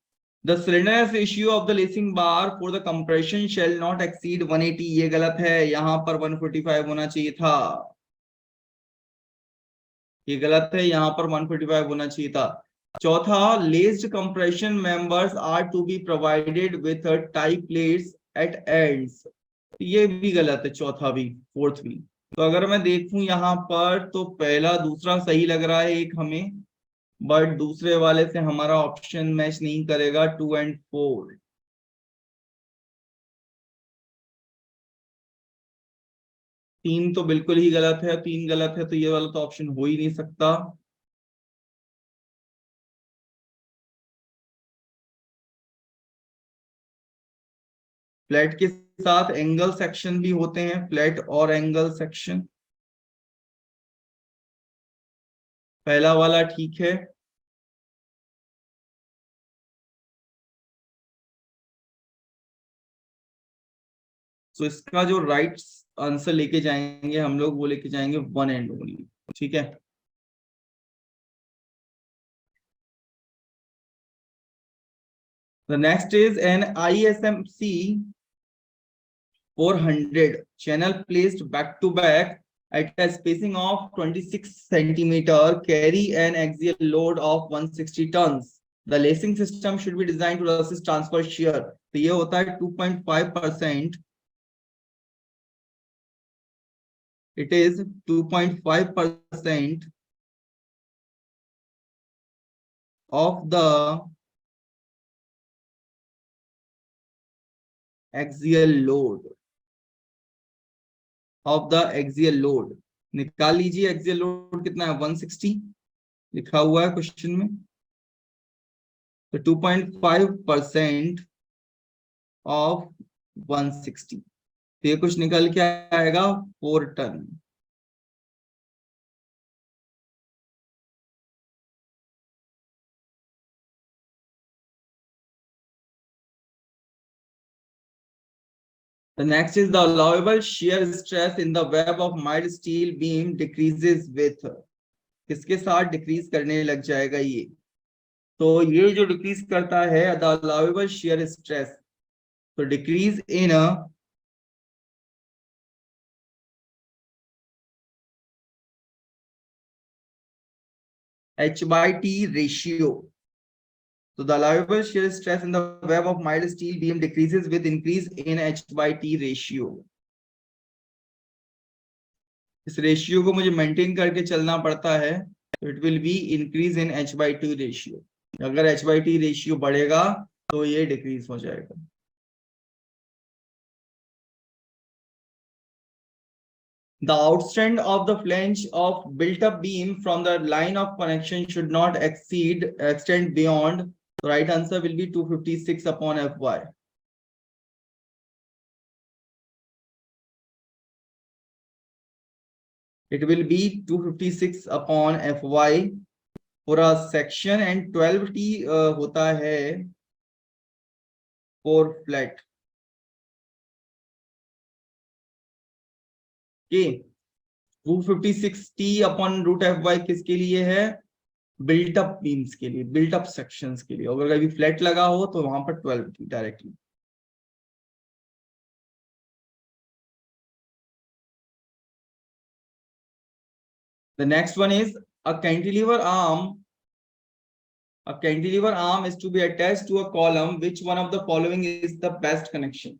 The slenderness ratio of the lacing bar for the compression shall not exceed 180, ये गलत है, यहाँ पर 145 होना चाहिए था। ये गलत है, यहाँ पर 145 होना चाहिए था। चौथा, laced compression members are to be provided with tie plates at ends, ये भी गलत है, चौथा भी फोर्थ भी। तो अगर मैं देखूं यहाँ पर तो पहला दूसरा सही लग रहा है एक हमें, बट दूसरे वाले से हमारा ऑप्शन मैच नहीं करेगा, 2 और 4। तीन तो बिल्कुल ही गलत है, तीन गलत है तो ये वाला तो ऑप्शन हो ही नहीं सकता। फ्लैट के साथ एंगल सेक्शन भी होते हैं, फ्लैट और एंगल सेक्शन। पहला वाला ठीक है। तो इसका जो राइट आंसर लेके जाएंगे हम लोग, वो लेके जाएंगे 1 and only। ठीक है। The next is an ISMC 400 channel placed back to back at a spacing of 26 centimeter carry an axial load of 160 tons. The lacing system should be designed to resist transfer shear. तो ये होता है 2.5%। It is 2.5% of the axial load of the axial load। निकाल लीजिए, axial load कितना है? 160 लिखा हुआ है क्वेश्चन में। तो 2.5% ऑफ 160, तो ये कुछ निकल के आएगा 4 ton. The next is the allowable shear stress in the web of mild steel beam decreases with. किसके साथ डिक्रीज करने लग जाएगा ये? तो ये जो डिक्रीज करता है द अलाउेबल shear stress, तो decrease in H/T ratio. So the allowable shear stress in the web of mild steel beam decreases with increase in H/T ratio. इस रेशियो को मुझे मेंटेन करके चलना पड़ता है, तो it will be increase in H/T ratio. अगर H/T ratio बढ़ेगा तो ये डिक्रीज हो जाएगा. The outstand of the flange of built-up beam from the line of connection should not extend beyond. The right answer will be 256 upon Fy. It will be 256 upon Fy for a section and 12T होता है for flat. Okay. 256T upon root Fy किसके लिए है? Built up beams के लिए, built up sections के लिए. अगर कभी फ्लैट लगा हो तो वहां पर 12T directly. The next one is a cantilever arm. A cantilever arm is to be attached to a column. Which one of the following is the best connection?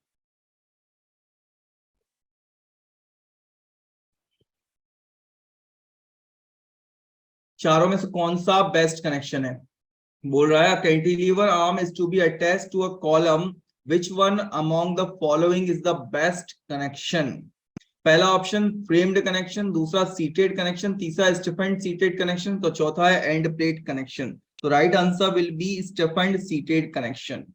चारों में से कौन सा बेस्ट कनेक्शन है? बोल रहा है cantilever arm is to be attached to a column. Which one among the following is the best connection? पहला ऑप्शन फ्रेम्ड कनेक्शन, दूसरा सीटेड कनेक्शन, तीसरा स्टिफेंड सीटेड कनेक्शन, तो चौथा है एंड प्लेट कनेक्शन. तो right answer will be stiffened seated connection.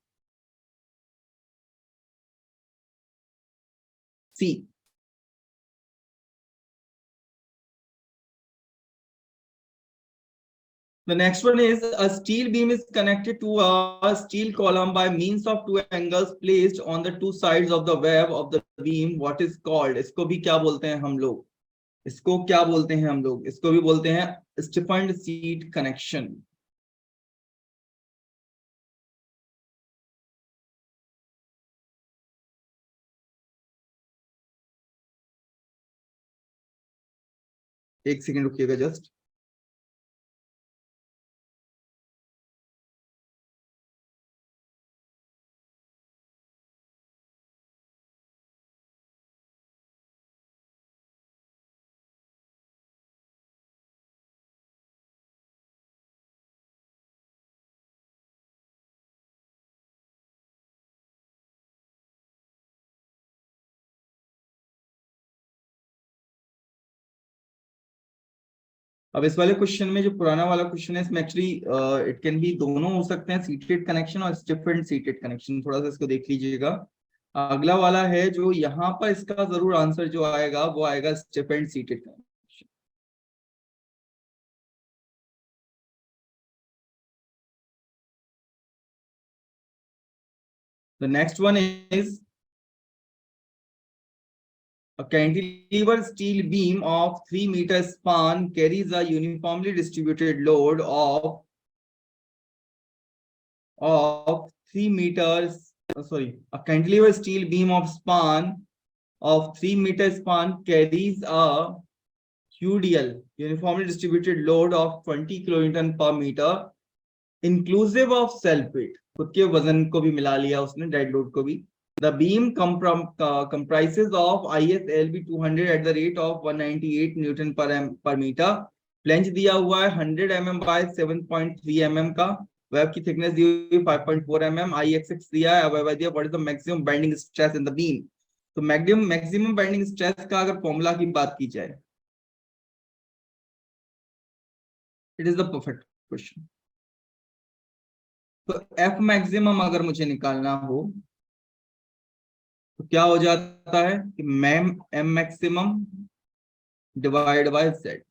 C. The next one is a steel beam is connected to a steel column by means of two angles placed on the two sides of the web of the beam. What is called? इसको भी क्या बोलते हैं हम लोग? इसको क्या बोलते हैं हम लोग? इसको भी बोलते हैं स्टिफेंड सीट कनेक्शन. एक सेकेंड रुकिएगा जस्ट. अब इस वाले क्वेश्चन में जो पुराना वाला क्वेश्चन है इसमें एक्चुअली इट कैन बी दोनों हो सकते हैं, सीटेड कनेक्शन और स्टिफेंड सीटेड कनेक्शन. थोड़ा सा इसको देख लीजिएगा. अगला वाला है जो यहाँ पर इसका जरूर आंसर जो आएगा वो आएगा stiffened seated connection. The next one is a cantilever steel beam of 3 meter span carries a uniformly distributed load of 3 meters. A cantilever steel beam of 3 meter span carries a UDL, uniformly distributed load of 20 kilonewton per meter, inclusive of self weight. खुद के वजन को भी मिला लिया उसने, dead load को भी. The beam comprises of ISLB 200 at the rate of 198 Newton per meter. Flange दिया हुआ है 100 mm by 7.3 mm का. वेब की थिकनेस दी हुई 5.4 mm. IXX दिया है. अब दिया what is the maximum bending stress in the beam. तो मैक्सिमम बेंडिंग स्ट्रेस का अगर फॉर्मूला की बात की जाए, it is the perfect question. तो एफ मैक्सिमम अगर मुझे निकालना हो तो क्या हो जाता है कि ma'am M maximum divide by Z.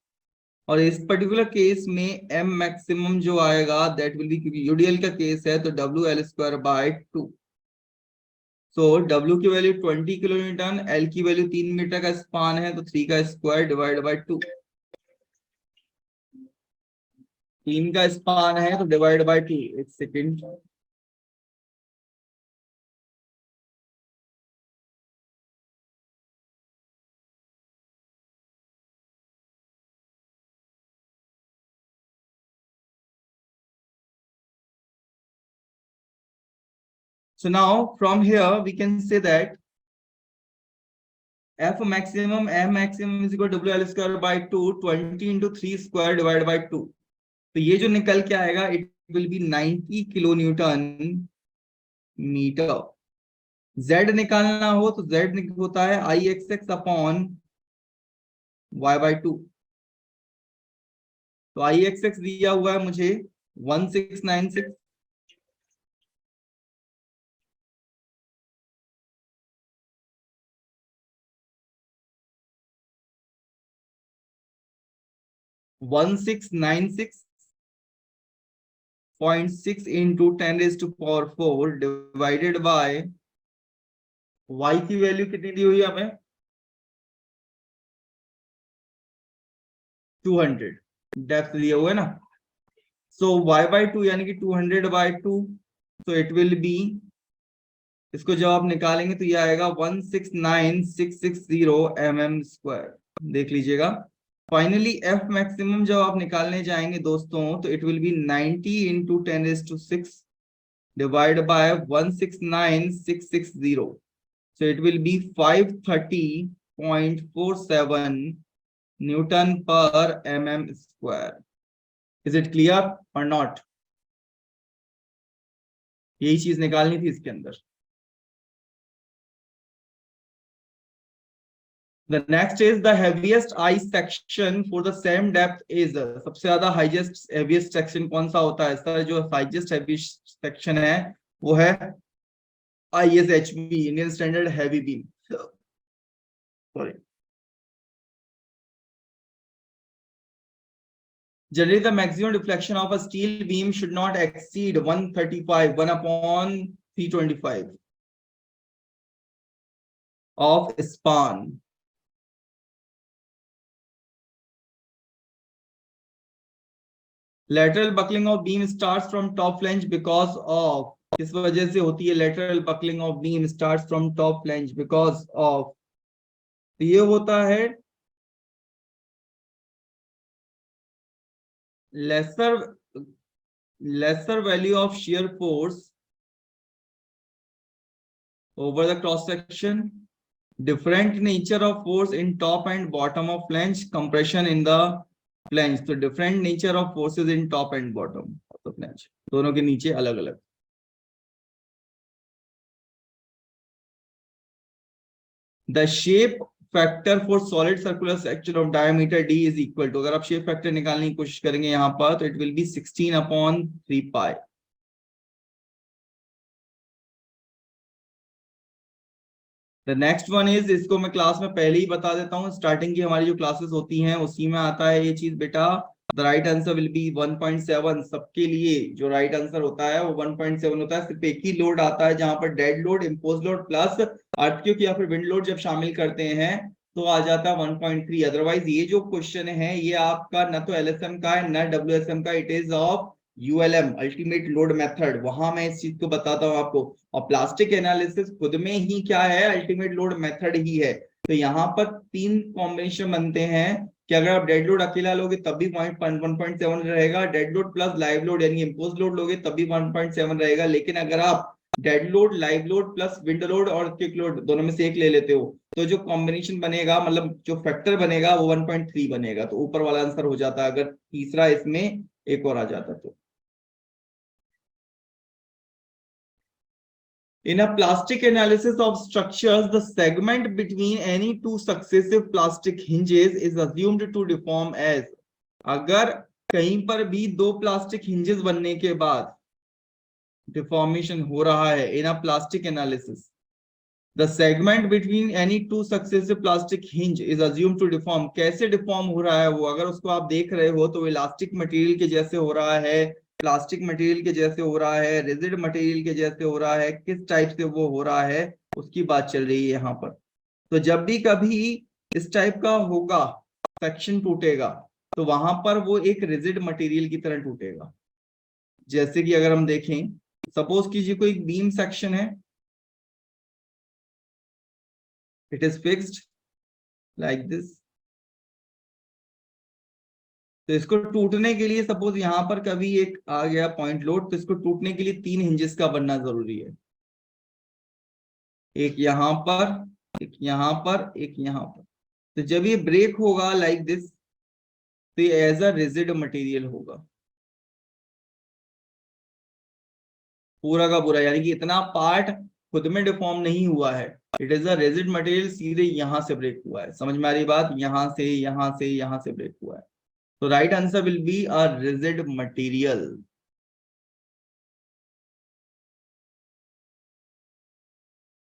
और इस पर्टिकुलर केस में एम मैक्सिमम जो आएगा दैट विल बी, क्योंकि यूडीएल का केस है तो W L square by 2. So W की वैल्यू 20 किलो न्यूटन, L की वैल्यू 3 मीटर का स्पान है तो 3 का स्क्वायर डिवाइड बाय 2, 3 का स्पान है तो डिवाइड बाय 2। एक second, so now from here we can say that F maximum M maximum is equal to W L square by 2, 20 into 3 square divided by 2। तो ये जो निकल के आएगा it will be 90 kilo newton metre. Z निकालना हो तो Z होता है आई एक्स एक्स अपॉन y/2। तो आई एक्स एक्स दिया हुआ है मुझे 1696, one six nine six point six into 10⁴ divided by y की वैल्यू कितनी दी हुई है हमें 200, डेप्थ दिया हुआ है ना। सो y/2 यानी कि 200/2, तो इट विल बी, इसको जब आप निकालेंगे तो ये आएगा 169660 mm²। देख लीजिएगा। फाइनली एफ मैक्सिमम जब आप निकालने जाएंगे दोस्तों तो it will be 90 into 10⁶ divide by 169660, so it will be 530.47 Newton पर mm²। इज इट क्लियर और नॉट? यही चीज निकालनी थी इसके अंदर। The next is the heaviest ice section for the same depth is, सबसे ज्यादा हाईएस्ट heaviest section कौन सा होता है सर? जो हाईएस्ट heaviest section है वो है ISHB, Indian standard heavy beam. Sorry, generally the maximum deflection of a steel beam should not exceed 135, 1/325 of span। Lateral buckling of beam starts from top flange because of, किस वजह से होती है lateral buckling of beam starts from top flange because of, तो ये होता है lesser value of shear force over the cross section, different nature of force in top and bottom of flange, compression in the flange। तो different nature of forces in top and bottom of the flange, दोनों के नीचे अलग अलग। The shape factor for solid circular section of diameter d is equal to, अगर आप shape factor निकालने की कोशिश करेंगे यहाँ पर तो it will B 16/3 pi. The next one is, इसको मैं क्लास में पहले ही बता देता हूँ, स्टार्टिंग की हमारी जो क्लासेस होती हैं उसी में आता है ये चीज बेटा। The right answer will B 1.7। सबके लिए जो राइट आंसर होता है वो 1.7 होता है। सिर्फ एक ही लोड आता है जहां पर dead load, impose load plus earthquake या फिर विंड लोड जब शामिल करते हैं तो आ जाता है 1.3। अदरवाइज ये जो क्वेश्चन है ये आपका न तो LSM का है न WSM का, it is of ULM, ultimate load method. वहां मैं इस चीज को बताता हूँ आपको। और प्लास्टिक एनालिसिस खुद में ही क्या है, अल्टीमेट लोड मेथड ही है। तो यहाँ पर 3 कॉम्बिनेशन बनते हैं कि अगर आप डेड लोड अकेला लोगे तब भी 1.7 रहेगा, dead load plus live load यानी इम्पोज लोड लोगे तब भी 1.7 रहेगा। लेकिन अगर आप dead load, live load plus wind load और क्विक लोड दोनों में से एक ले लेते हो तो जो कॉम्बिनेशन बनेगा, मतलब जो फैक्टर बनेगा वो 1.3 बनेगा। तो ऊपर वाला आंसर हो जाता है अगर तीसरा इसमें एक और आ जाता तो। In a plastic analysis of structures, the segment between any two successive plastic hinges is assumed to deform as, अगर कहीं पर भी 2 प्लास्टिक hinges बनने के बाद डिफॉर्मेशन हो रहा है in a plastic analysis, the segment between any two successive plastic hinge is assumed to deform। कैसे डिफॉर्म हो रहा है वो, अगर उसको आप देख रहे हो तो इलास्टिक मटेरियल के जैसे हो रहा है प्लास्टिक मटेरियल के जैसे हो रहा है, रिजिड मटेरियल के जैसे हो रहा है, किस टाइप से वो हो रहा है, उसकी बात चल रही है यहाँ पर। तो जब भी कभी इस टाइप का होगा, सेक्शन टूटेगा, तो वहां पर वो एक रिजिड मटेरियल की तरह टूटेगा। जैसे कि अगर हम देखें, सपोज कीजिए कोई बीम सेक्शन है, it is fixed like this. तो इसको टूटने के लिए सपोज यहां पर कभी एक आ गया पॉइंट लोड, तो इसको टूटने के लिए 3 हिंजेस का बनना जरूरी है। एक यहां पर, एक यहां पर, एक यहां पर। तो जब ये ब्रेक होगा लाइक दिस, तो ये एज अ रिजिड मटेरियल होगा पूरा का पूरा, यानी कि इतना पार्ट खुद में डिफॉर्म नहीं हुआ है, it is a rigid material, सीधे यहां से ब्रेक हुआ है। समझ में आ रही बात, यहां से यहां से यहां से ब्रेक हुआ है। तो right answer will be a rigid material.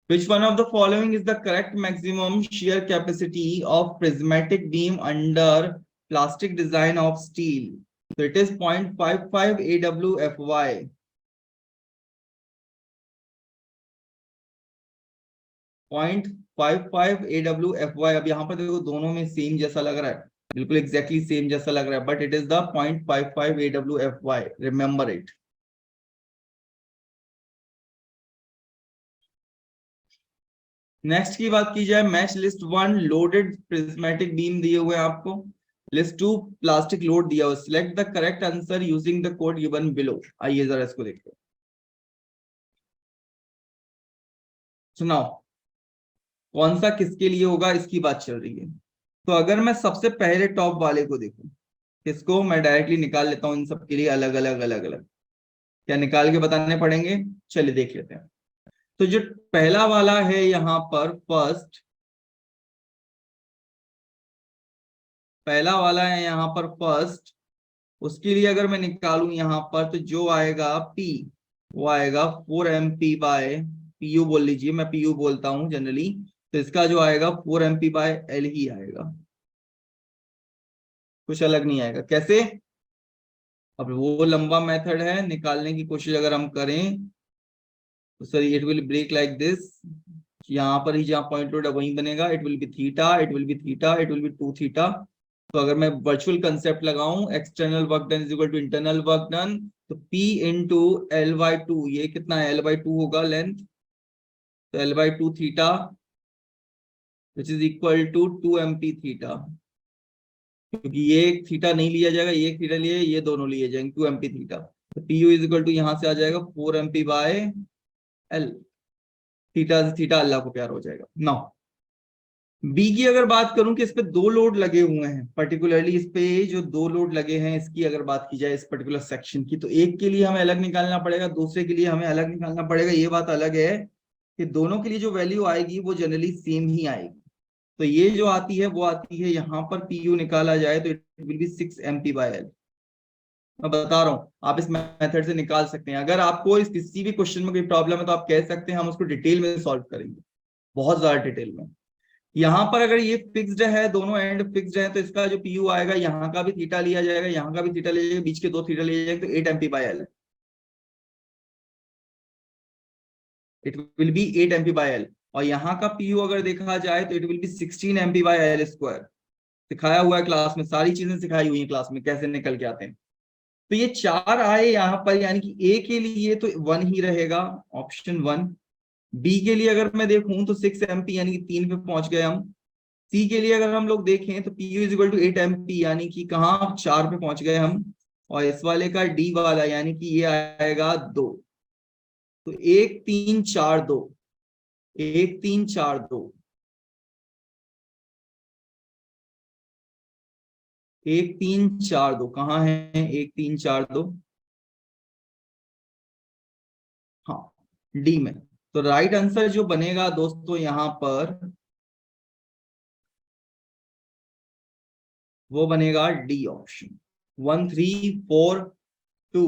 Which one of the following is the correct maximum shear capacity of prismatic beam under plastic design of steel? So it is 0.55 AWFY. 0.55 AWFY। अब यहाँ पर देखो दोनों में same जैसा लग रहा है, बिल्कुल एग्जैक्टली सेम जैसा लग रहा है, but it is the 0.55 AWFY, remember it. Next की बात की जाए, match list 1 loaded prismatic beam दिए हुए हैं आपको, लिस्ट 2 प्लास्टिक लोड दिया हुआ, select the correct answer using the code given below. आइए जरा इसको देखते हैं, सुनाओ कौन सा किसके लिए होगा, इसकी बात चल रही है। तो अगर मैं सबसे पहले टॉप वाले को देखूं, इसको मैं डायरेक्टली निकाल लेता हूं इन सबके लिए अलग अलग अलग अलग। क्या निकाल के बताने पड़ेंगे? चलिए देख लेते हैं। तो जो पहला वाला है यहाँ पर फर्स्ट, पहला वाला है यहाँ पर फर्स्ट, उसके लिए अगर मैं निकालूं यहाँ पर, तो जो आएगा P, वो आएगा 4 MP बाय PU बोल लीजिए, मैं PU बोलता हूं जनरली। तो इसका जो आएगा 4 MP बाय L ही आएगा, कुछ अलग नहीं आएगा। कैसे? अब वो लंबा मेथड है, निकालने की कोशिश अगर हम करें तो sir it will break like this. यहाँ पर ही जहाँ पॉइंट लोड है वहीं बनेगा, it will be theta, it will be theta, it will be 2 theta. तो अगर मैं वर्चुअल कंसेप्ट लगाऊं, external work done is equal to internal work done, तो P इंटू L/2, ये कितना है L/2 होगा लेंथ, तो L/2 theta which is equal to 2 MP theta. क्योंकि ये एक थीटा नहीं लिया जाएगा, ये एक थीटा लिए, ये दोनों लिए जाएंगे 2 MP थीटा। तो PU इज इक्वल टू यहाँ से आ जाएगा 4 MP बाय L। थीटा से थीटा अल्लाह को प्यार हो जाएगा। नाउ बी की अगर बात करूं कि इस पे 2 लोड लगे हुए हैं, पर्टिकुलरली इस पे जो 2 लोड लगे हैं, इसकी अगर बात की जाए इस पर्टिकुलर सेक्शन की, तो एक के लिए हमें अलग निकालना पड़ेगा, दूसरे के लिए हमें अलग निकालना पड़ेगा। ये बात अलग है कि दोनों के लिए जो वैल्यू आएगी वो जनरली सेम ही आएगी। तो ये जो आती है वो आती है, यहाँ पर PU निकाला जाए तो इट विल बी 6 MP/L। मैं बता रहा हूँ, आप इस मेथड से निकाल सकते हैं। अगर आपको इस किसी भी क्वेश्चन में कोई प्रॉब्लम है तो आप कह सकते हैं, हम उसको डिटेल में सॉल्व करेंगे, बहुत ज्यादा डिटेल में। यहाँ पर अगर ये फिक्स्ड है, दोनों एंड फिक्स्ड है, तो इसका जो PU आएगा, यहाँ का भी थीटा लिया जाएगा, यहाँ का भी थीटा लिया जाएगा, बीच के 2 थीटा लिए जाएंगे, तो 8 MP/L, it will B 8 MP/L। और यहाँ का PU अगर देखा जाए तो इट विल बी 16 MP/L²। सिखाया हुआ है क्लास में, सारी चीजें सिखाई हुई है क्लास में, कैसे निकल के आते हैं। तो ये 4 आए यहाँ पर, यानी कि A के लिए तो 1 ही रहेगा, ऑप्शन 1। बी के लिए अगर मैं देखूं तो 6 MP, यानी कि 3 पे पहुंच गए हम। सी के लिए अगर हम लोग देखें तो PU is equal to 8 MP, यानी कि कहाँ 4 पे पहुंच गए हम। और इस वाले का डी वाला, यानी कि ये आएगा 2। तो 1 3 4 2, 1 3 4 2, 1 3 4 2 कहाँ है? 1 3 4 2, हाँ डी में। तो राइट आंसर जो बनेगा दोस्तों यहाँ पर, वो बनेगा डी ऑप्शन, 1 3 4 2।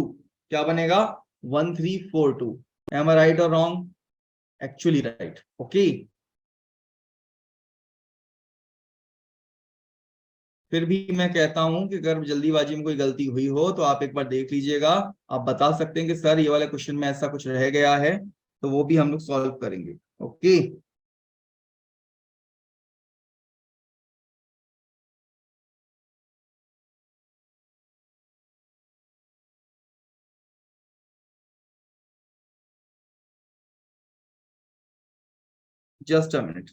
क्या बनेगा? 1 3 4 2। एम आई राइट और रॉन्ग? Actually right. ओके, फिर भी मैं कहता हूं कि अगर जल्दीबाजी में कोई गलती हुई हो तो आप एक बार देख लीजिएगा। आप बता सकते हैं कि सर ये वाला क्वेश्चन में ऐसा कुछ रह गया है, तो वो भी हम लोग सॉल्व करेंगे। Okay, just a minute.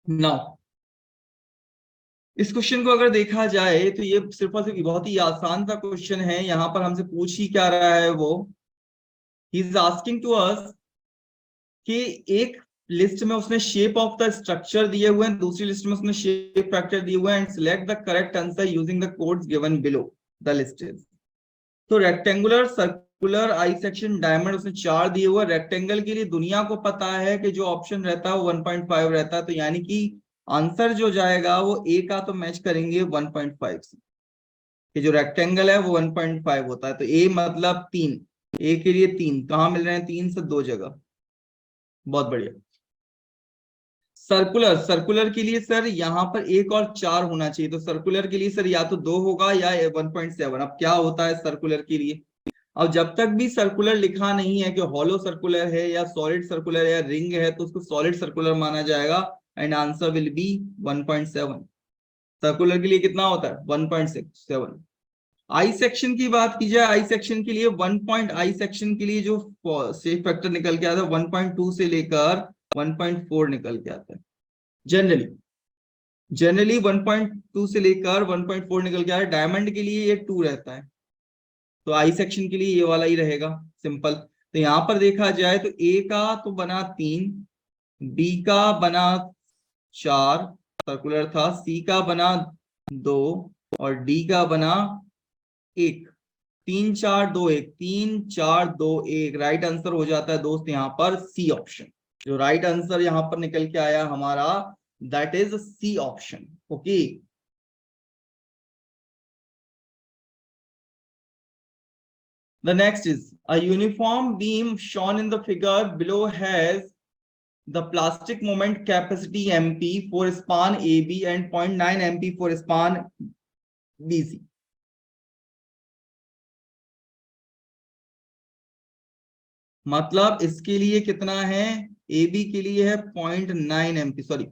Now इस क्वेश्चन को अगर देखा जाए तो ये सिर्फ और सिर्फ बहुत ही आसान सा क्वेश्चन है। यहाँ पर हमसे पूछ ही क्या रहा है, वो ही इज आस्किंग टू अस कि एक लिस्ट में उसने शेप ऑफ द स्ट्रक्चर दिए हुए हैं, दूसरी लिस्ट में उसने शेप फैक्टर दिए हुए हैं, and select the correct answer using the codes given below the list is. तो rectangular, circular, I section, diamond उसने चार दिए हुए। रेक्टेंगल के लिए दुनिया को पता है कि जो ऑप्शन रहता है वो 1.5 रहता है, तो यानी कि आंसर जो जाएगा वो ए का तो मैच करेंगे 1.5 से, कि जो रेक्टेंगल है वो 1.5 होता है, तो ए मतलब 3। ए के लिए 3 कहाँ मिल रहे हैं? 3 से 2 जगह। बहुत बढ़िया। सर्कुलर, सर्कुलर के लिए सर यहाँ पर एक और 4 होना चाहिए, तो सर्कुलर के लिए सर या तो 2 होगा या 1.7। अब क्या होता है सर्कुलर के लिए? अब जब तक भी सर्कुलर लिखा नहीं है कि हॉलो सर्कुलर है या सॉलिड सर्कुलर है या रिंग है, तो उसको सॉलिड सर्कुलर माना जाएगा, and answer will B 1.7। Circular के लिए कितना होता है? 1.67। आई सेक्शन की बात की जाए, आई सेक्शन के लिए आई सेक्शन के लिए जो शेप फैक्टर निकल के आता है 1.2 से लेकर 1.4 निकल के आता है। जनरली जनरली 1.2 से लेकर 1.4 निकल के आता है। डायमंड के लिए ये 2 रहता है, तो आई सेक्शन के लिए ये वाला ही रहेगा, सिंपल। तो यहां पर देखा जाए तो ए का तो बना 3, बी का बना 4, सर्कुलर था, सी का बना 2, और डी का बना 1। 3 4 2 1, 3 4 2 1, राइट आंसर हो जाता है दोस्त यहाँ पर सी ऑप्शन। जो राइट आंसर यहाँ पर निकल के आया हमारा, that is C option. Okay, the next is a uniform beam shown in the figure below has the plastic moment capacity MP for span AB and 0.9 MP for span BC। मतलब इसके लिए कितना है? AB के लिए है 0.9 MP, sorry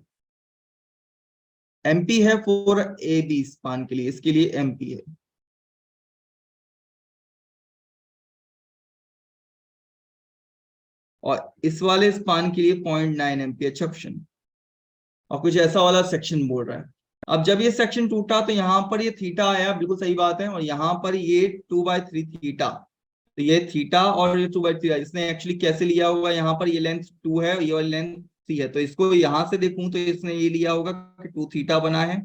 MP है for AB span के लिए, इसके लिए MP है। और इस वाले स्पान के लिए 0.9 MP। अच्छा क्वेश्चन, और कुछ ऐसा वाला सेक्शन बोल रहा है। अब जब ये सेक्शन टूटा तो यहाँ पर ये थीटा आया, बिल्कुल सही बात है, और यहाँ पर ये 2/3 थीटा, तो ये थीटा और ये 2/3। इसने एक्चुअली कैसे लिया होगा? यहाँ पर ये लेंथ 2 है, ये वाली लेंथ 3 है, तो इसको यहाँ से देखूं तो इसने ये लिया होगा कि 2 थीटा बना है,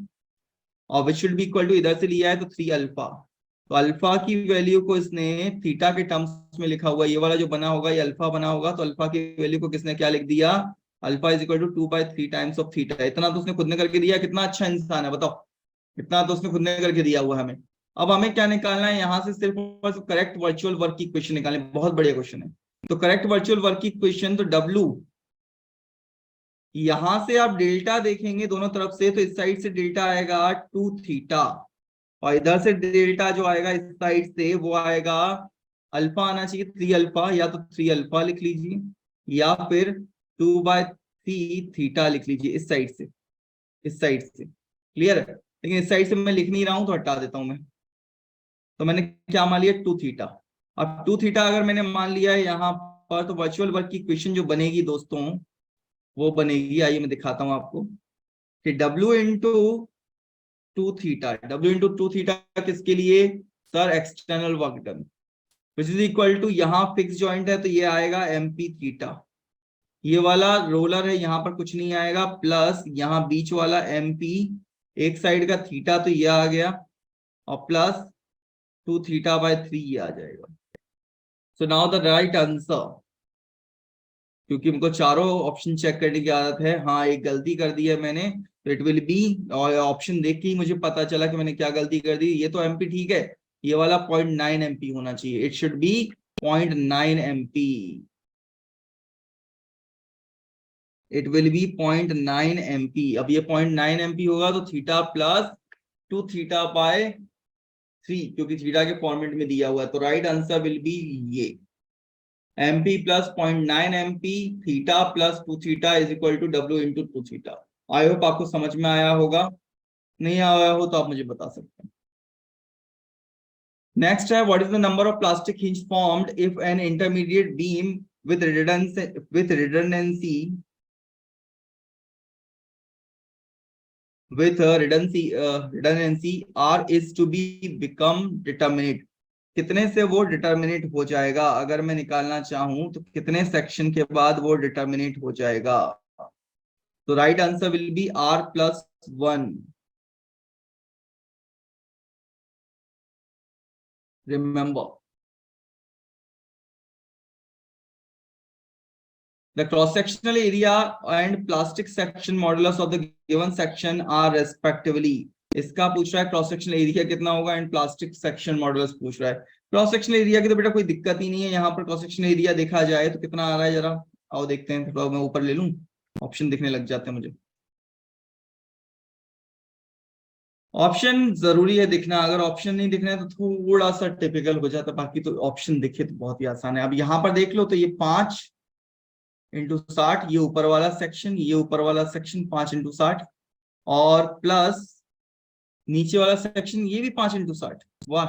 और which should be equal to, इधर से लिया है तो 3 अल्फा। तो अल्फा की वैल्यू को इसने थीटा के टर्म्स में लिखा हुआ, ये वाला जो बना होगा ये अल्फा बना होगा, तो अल्फा की वैल्यू को किसने क्या लिख दिया? Alpha is equal to 2/3 times of theta. इतना तो उसने खुद ने करके दिया। कितना अच्छा इंसान है बताओ, इतना तो उसने खुद ने करके दिया हुआ हमें। अब हमें क्या निकालना है? यहाँ से सिर्फ और सिर्फ करेक्ट वर्चुअल वर्क की इक्वेशन निकालनी। बहुत बढ़िया क्वेश्चन है। तो करेक्ट वर्चुअल वर्क की इक्वेशन, तो डब्ल्यू, यहां से आप डेल्टा देखेंगे दोनों तरफ से, तो इस साइड से डेल्टा आएगा 2 थीटा, और इधर से डेल्टा जो आएगा इस साइड से वो आएगा, अल्फा आना चाहिए 3 अल्फा, या तो 3 अल्फा लिख लीजिए, या फिर 2/3 थीटा लिख लीजिए इस साइड से, इस साइड से। क्लियर है? लेकिन इस साइड से मैं लिख नहीं रहा हूं तो हटा देता हूं मैं। तो मैंने क्या मान लिया? 2 थीटा। अब 2 थीटा अगर मैंने मान लिया है यहाँ पर, तो वर्चुअल वर्क की इक्वेशन जो बनेगी दोस्तों, वो बनेगी, आइए मैं दिखाता हूं आपको, कि W इंटू टू थीटा किसके लिए? Sir external work done, which is equal to, यहाँ फिक्स जॉइंट है तो ये आएगा MP थीटा, ये वाला रोलर है यहाँ पर कुछ नहीं आएगा, प्लस यहाँ बीच वाला MP, एक साइड का थीटा तो ये आ गया, और प्लस 2 थीटा/3 ये आ जाएगा। So now the right answer, क्योंकि हमको चारों ऑप्शन चेक करने की आदत है। हाँ, एक गलती कर दी है मैंने, तो इट विल बी, और ऑप्शन देख के ही मुझे पता चला कि मैंने क्या गलती कर दी। ये तो एमपी ठीक है, ये वाला 0.9 एमपी होना चाहिए, it should be 0.9 MP, it will B 0.9 MP. अब ये 0.9 एमपी होगा तो थीटा प्लस 2 थीटा बाय 3, क्योंकि थीटा के फॉर्मेट में दिया हुआ है, तो राइट आंसर विल बी ये mp plus 0.9 mp, theta plus 2 theta is equal to w into 2 theta. I hope आपको समझ में आया होगा, नहीं आया हो तो आप मुझे बता सकते हैं। नेक्स्ट है, what is the number of plastic hinge formed if an intermediate beam width redundancy r is to be become determinate, कितने से वो डिटर्मिनेट हो जाएगा? अगर मैं निकालना चाहूं तो कितने सेक्शन के बाद वो डिटर्मिनेट हो जाएगा? तो right answer will B r plus 1। Remember, the cross sectional area and plastic section modulus of the given section are respectively। इसका पूछ रहा है क्रॉस सेक्शनल एरिया कितना होगा एंड प्लास्टिक सेक्शन मॉडुलस पूछ रहा है। क्रॉस सेक्शनल एरिया की तो बेटा कोई दिक्कत ही नहीं है, यहाँ पर क्रॉस सेक्शनल एरिया देखा जाए तो कितना आ रहा है, जरा आओ देखते हैं। थोड़ा मैं ऊपर ले लूं, ऑप्शन दिखने लग जाते हैं मुझे। ऑप्शन जरूरी है दिखना, अगर ऑप्शन नहीं दिख रहे हैं तो थोड़ा सा टिपिकल हो जाता है, बाकी तो ऑप्शन दिखे तो बहुत ही आसान है। अब यहाँ पर देख लो तो ये 5 इंटू 60, ये ऊपर वाला सेक्शन, ये ऊपर वाला सेक्शन 5 इंटू 60, और प्लस नीचे वाला सेक्शन ये भी 5 इंटू 60। वाह,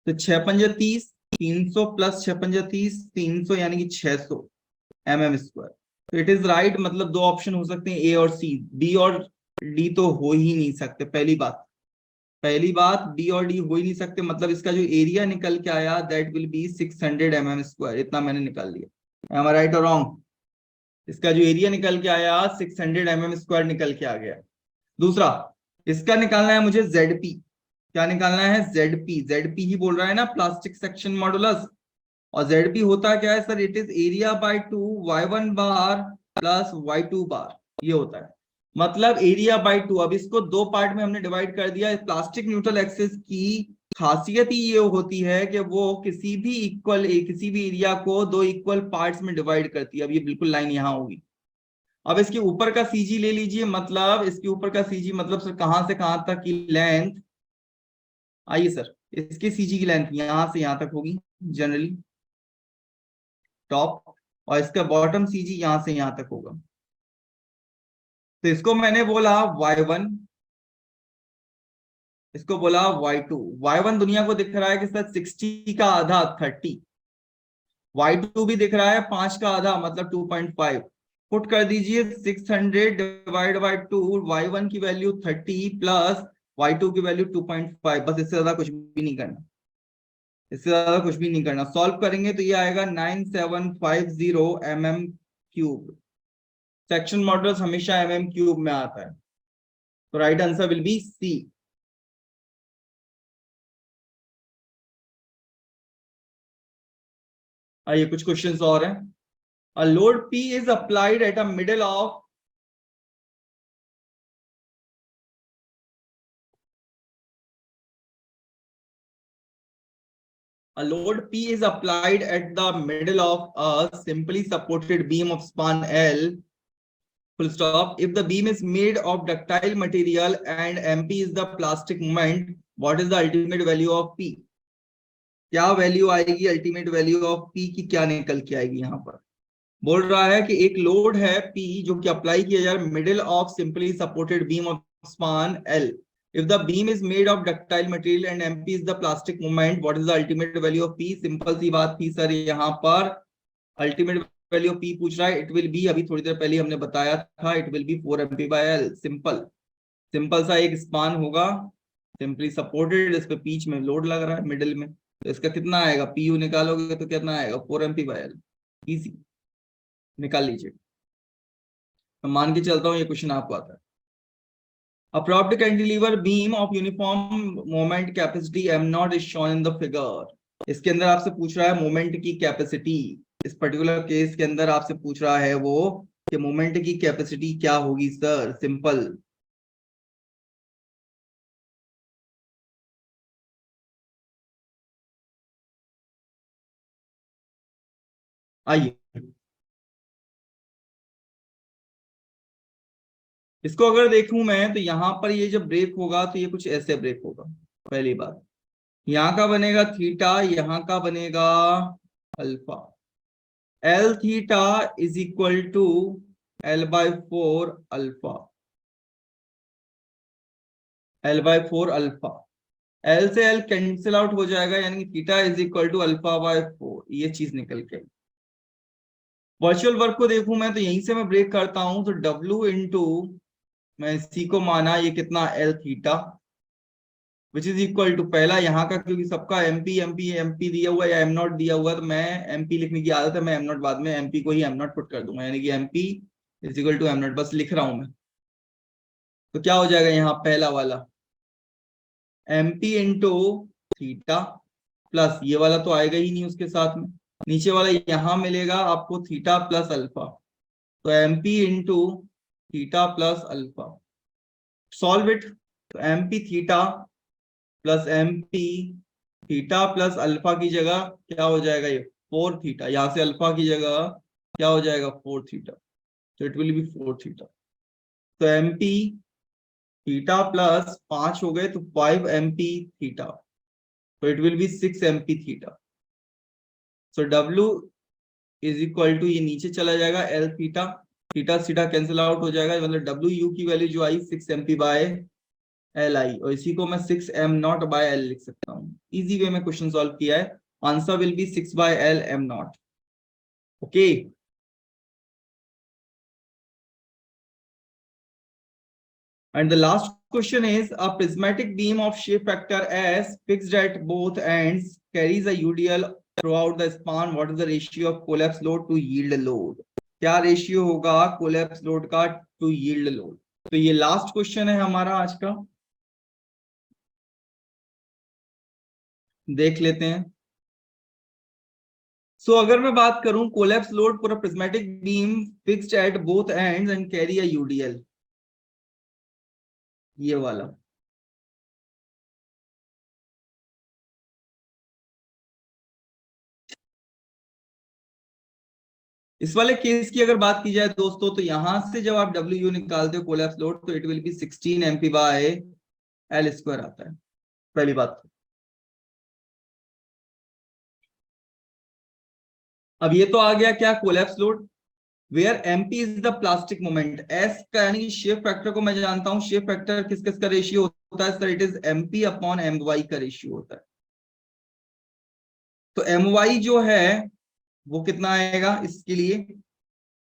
तो 6 पंजे 30, 300 प्लस 6 पंजे 30, 300 यानी कि 600 mm²। तो इट इज राइट, मतलब दो ऑप्शन हो सकते हैं, ए और सी। बी और डी तो हो ही नहीं सकते, पहली बात। पहली बात, बी और डी हो ही नहीं सकते, मतलब इसका जो एरिया निकल के आया दैट विल बी 600 mm², इतना मैंने निकाल लिया। एम आई राइट और रॉन्ग? इसका जो एरिया निकल के आया 600 mm² निकल के आ गया। दूसरा, इसका निकालना है मुझे जेडपी। क्या निकालना है? जेडपी। जेडपी ही बोल रहा है ना, प्लास्टिक सेक्शन मॉडुलस। और जेडपी होता क्या है sir? It is area bye 2 y1 bar plus y2 बार, ये होता है, मतलब एरिया बाय 2। अब इसको दो पार्ट में हमने डिवाइड कर दिया। प्लास्टिक न्यूट्रल एक्सिस की खासियत ही ये होती है कि वो किसी भी एरिया को दो इक्वल पार्ट्स में डिवाइड करती है। अब ये बिल्कुल लाइन यहाँ होगी। अब इसके ऊपर का सीजी ले लीजिए, मतलब इसके ऊपर का सीजी मतलब सर कहां से कहां तक की लेंथ? आइए सर, इसके सीजी की लेंथ यहां से यहां तक होगी जनरली, टॉप, और इसका बॉटम सीजी यहां से यहां तक होगा। तो इसको मैंने बोला y1, इसको बोला y2। y1 दुनिया को दिख रहा है कि सर 60 का आधा 30, y2 भी दिख रहा है 5 का आधा मतलब 2.5। पुट कर दीजिए 600 डिवाइड बाय 2, y1 की वैल्यू 30 प्लस y2 की वैल्यू 2.5, बस इससे ज्यादा कुछ भी नहीं करना, इससे ज्यादा कुछ भी नहीं करना। सॉल्व करेंगे तो ये आएगा 9750 mm³। सेक्शन मॉडुलस हमेशा mm³ में आता है, तो right answer will be C. आइए कुछ क्वेश्चंस और हैं। A load P is applied at a middle of a load P is applied at the middle of a simply supported beam of span L, full stop. If the beam is made of ductile material and MP is the plastic moment, what is the ultimate value of P? क्या value आएगी ultimate value of P की? क्या निकल के आएगी? यहाँ पर बोल रहा है कि एक लोड है P जो कि अप्लाई किया जा रहा है middle of simply supported beam of span L। If the beam is made of ductile material and MP is the plastic moment, what is the ultimate value of P? Simple सी बात थी sir, यहाँ पर ultimate value of P पूछ रहा है। It will B, अभी थोड़ी देर पहले हमने बताया था, it will be 4 MP by L। Simple simple सा एक स्पान होगा सिंपली सपोर्टेड, इस पे बीच में लोड लग रहा है मिडिल में, तो इसका कितना आएगा? PU निकालोगे तो कितना आएगा? 4 MP by L। इजी, निकाल लीजिए। मैं मान के चलता हूँ ये क्वेश्चन आपको आता है। A propped cantilever beam of uniform moment capacity m0 is shown in the figure। इसके अंदर आपसे पूछ रहा है मोमेंट की कैपेसिटी, इस पर्टिकुलर केस के अंदर आपसे पूछ रहा है वो कि मोमेंट की कैपेसिटी क्या होगी सर, सिंपल। आइए, इसको अगर देखूं मैं तो यहाँ पर ये जब ब्रेक होगा तो ये कुछ ऐसे ब्रेक होगा। पहली बात, यहाँ का बनेगा थीटा, यहाँ का बनेगा alpha. L theta is equal to L/4 alpha, L/4 alpha. L से एल कैंसिल आउट हो जाएगा, यानी कि थीटा इज इक्वल टू अल्फा/4, ये चीज निकल के। वर्चुअल वर्क को देखूं मैं तो यहीं से मैं ब्रेक करता हूं, तो W इंटू, मैं इसी को माना ये कितना, L theta, which is equal to, पहला यहाँ का क्योंकि सबका एमपी एमपी एमपी दिया हुआ है या एम नॉट दिया हुआ है, तो मैं एमपी लिखने की आदत है, मैं एम नॉट बाद में एमपी को ही एम नॉट पुट कर दूंगा, यानी कि MP is equal to M naught, बस लिख रहा हूं मैं। तो क्या हो जाएगा यहाँ पहला वाला, एमपी इंटू थीटा, प्लस ये वाला तो आएगा ही नहीं उसके साथ में, नीचे वाला यहाँ मिलेगा आपको थीटा प्लस अल्फा, तो MP into theta plus alpha. Solve it, तो MP theta plus MP theta plus alpha की जगह क्या हो जाएगा, ये 4 थीटा, यहां से अल्फा की जगह क्या हो जाएगा, 4 थीटा, तो इट विल बी 4 थीटा। तो एमपी थीटा प्लस 5 हो गए तो 5 एमपी थीटा, तो it will be 6 MP theta. So W is equal to, ये नीचे चला जाएगा, L theta, theta theta cancel out हो जाएगा, मतलब डब्ल्यू यू की वैल्यू जो आई 6 एमपी बाय एल आई, और इसी को मैं 6 m0 बाय एल लिख सकता हूँ। इजी वे में क्वेश्चन सॉल्व किया है, answer will B 6/L m0। Okay, and the last question is, a prismatic beam of shape factor S fixed at both ends carries a UDL throughout the span. What is the ratio of collapse load to yield load? क्या ratio होगा collapse load का to yield load? तो ये last question है हमारा आज का, देख लेते हैं। सो अगर मैं बात करूं collapse load for a prismatic beam fixed at both ends and carry a UDL, ये वाला, इस वाले केस की अगर बात की जाए दोस्तों, तो यहां से जब आप डब्ल्यू यू निकालते हो कोलैप्स लोड, तो it will B 16 MP by L square आता है, पहली बात। अब ये तो आ गया क्या, collapse load, where MP is the plastic moment, S का यानी शेप फैक्टर को मैं जानता हूं, शेप फैक्टर किस किस का रेशियो होता है sir, it is MP upon M Y का रेशियो होता है। तो एम वाई जो है वो कितना आएगा इसके लिए,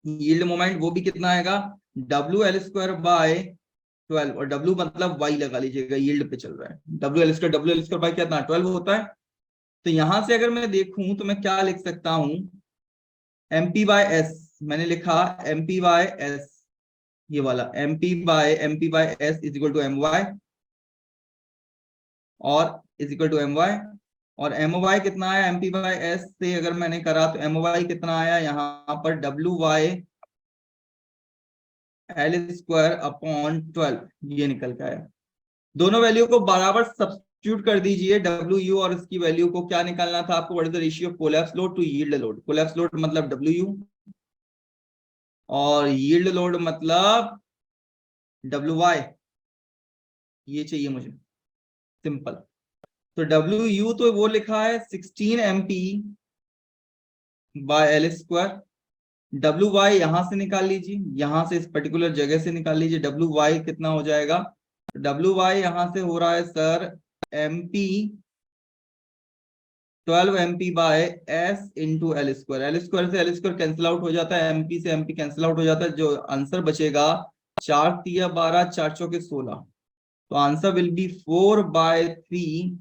यील्ड मोमेंट, वो भी कितना आएगा, WL² बाय 12, और W मतलब Y लगा लीजिएगा, यील्ड पे चल रहा है, WL² बाय कितना 12 होता है। तो यहां से अगर मैं देखूं तो मैं क्या लिख सकता हूं, MP/S, मैंने लिखा MP/S, ये वाला MP/S is equal to MY, और इज इक्वल टू MY, और MY कितना आया MP/S से अगर मैंने करा तो MY कितना आया यहाँ पर, WY/L² अपॉन 12, ये निकल के आया। दोनों वैल्यू को बराबर सब्स्टिट्यूट कर दीजिए, WU और इसकी वैल्यू को, क्या निकालना था आपको, what is the ratio of collapse load to yield load, collapse load मतलब WU और यील्ड लोड मतलब WY, ये चाहिए मुझे, सिंपल। तो WU तो वो लिखा है 16 MP बाय L², WY यहां से निकाल लीजिए, यहां से इस पर्टिकुलर जगह से निकाल लीजिए, WY कितना हो जाएगा, WY यहां से हो रहा है sir MP 12 MP by S into L², L² से L² कैंसिल आउट हो जाता है, MP से MP कैंसिल आउट हो जाता है, जो आंसर बचेगा 4×3=12, 4×4=16, तो आंसर विल बी 4/3,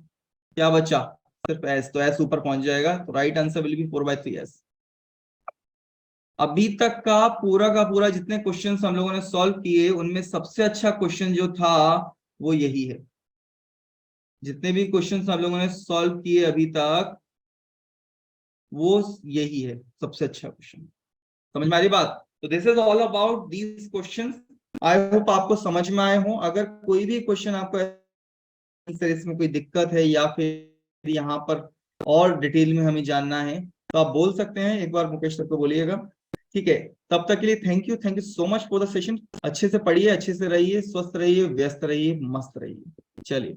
क्या बचा, सिर्फ S, तो S ऊपर पहुंच जाएगा, तो right answer will B 4/3S। अभी तक का पूरा जितने क्वेश्चंस हम लोगों ने सॉल्व किए, उनमें सबसे अच्छा क्वेश्चन जो था वो यही है। जितने भी क्वेश्चंस हम लोगों ने सॉल्व किए अभी तक, वो यही है सबसे अच्छा क्वेश्चन। समझ में आ रही बात? तो this is all about these questions. I hope आपको समझ में आए हों। अगर कोई भी क्वेश्चन आपको इसमें कोई दिक्कत है या फिर यहाँ पर और डिटेल में हमें जानना है तो आप बोल सकते हैं, एक बार मुकेश सर को बोलिएगा। ठीक है, तब तक के लिए thank you so much for the session. अच्छे से पढ़िए, अच्छे से रहिए, स्वस्थ रहिए, व्यस्त रहिए, मस्त रहिए। चलिए।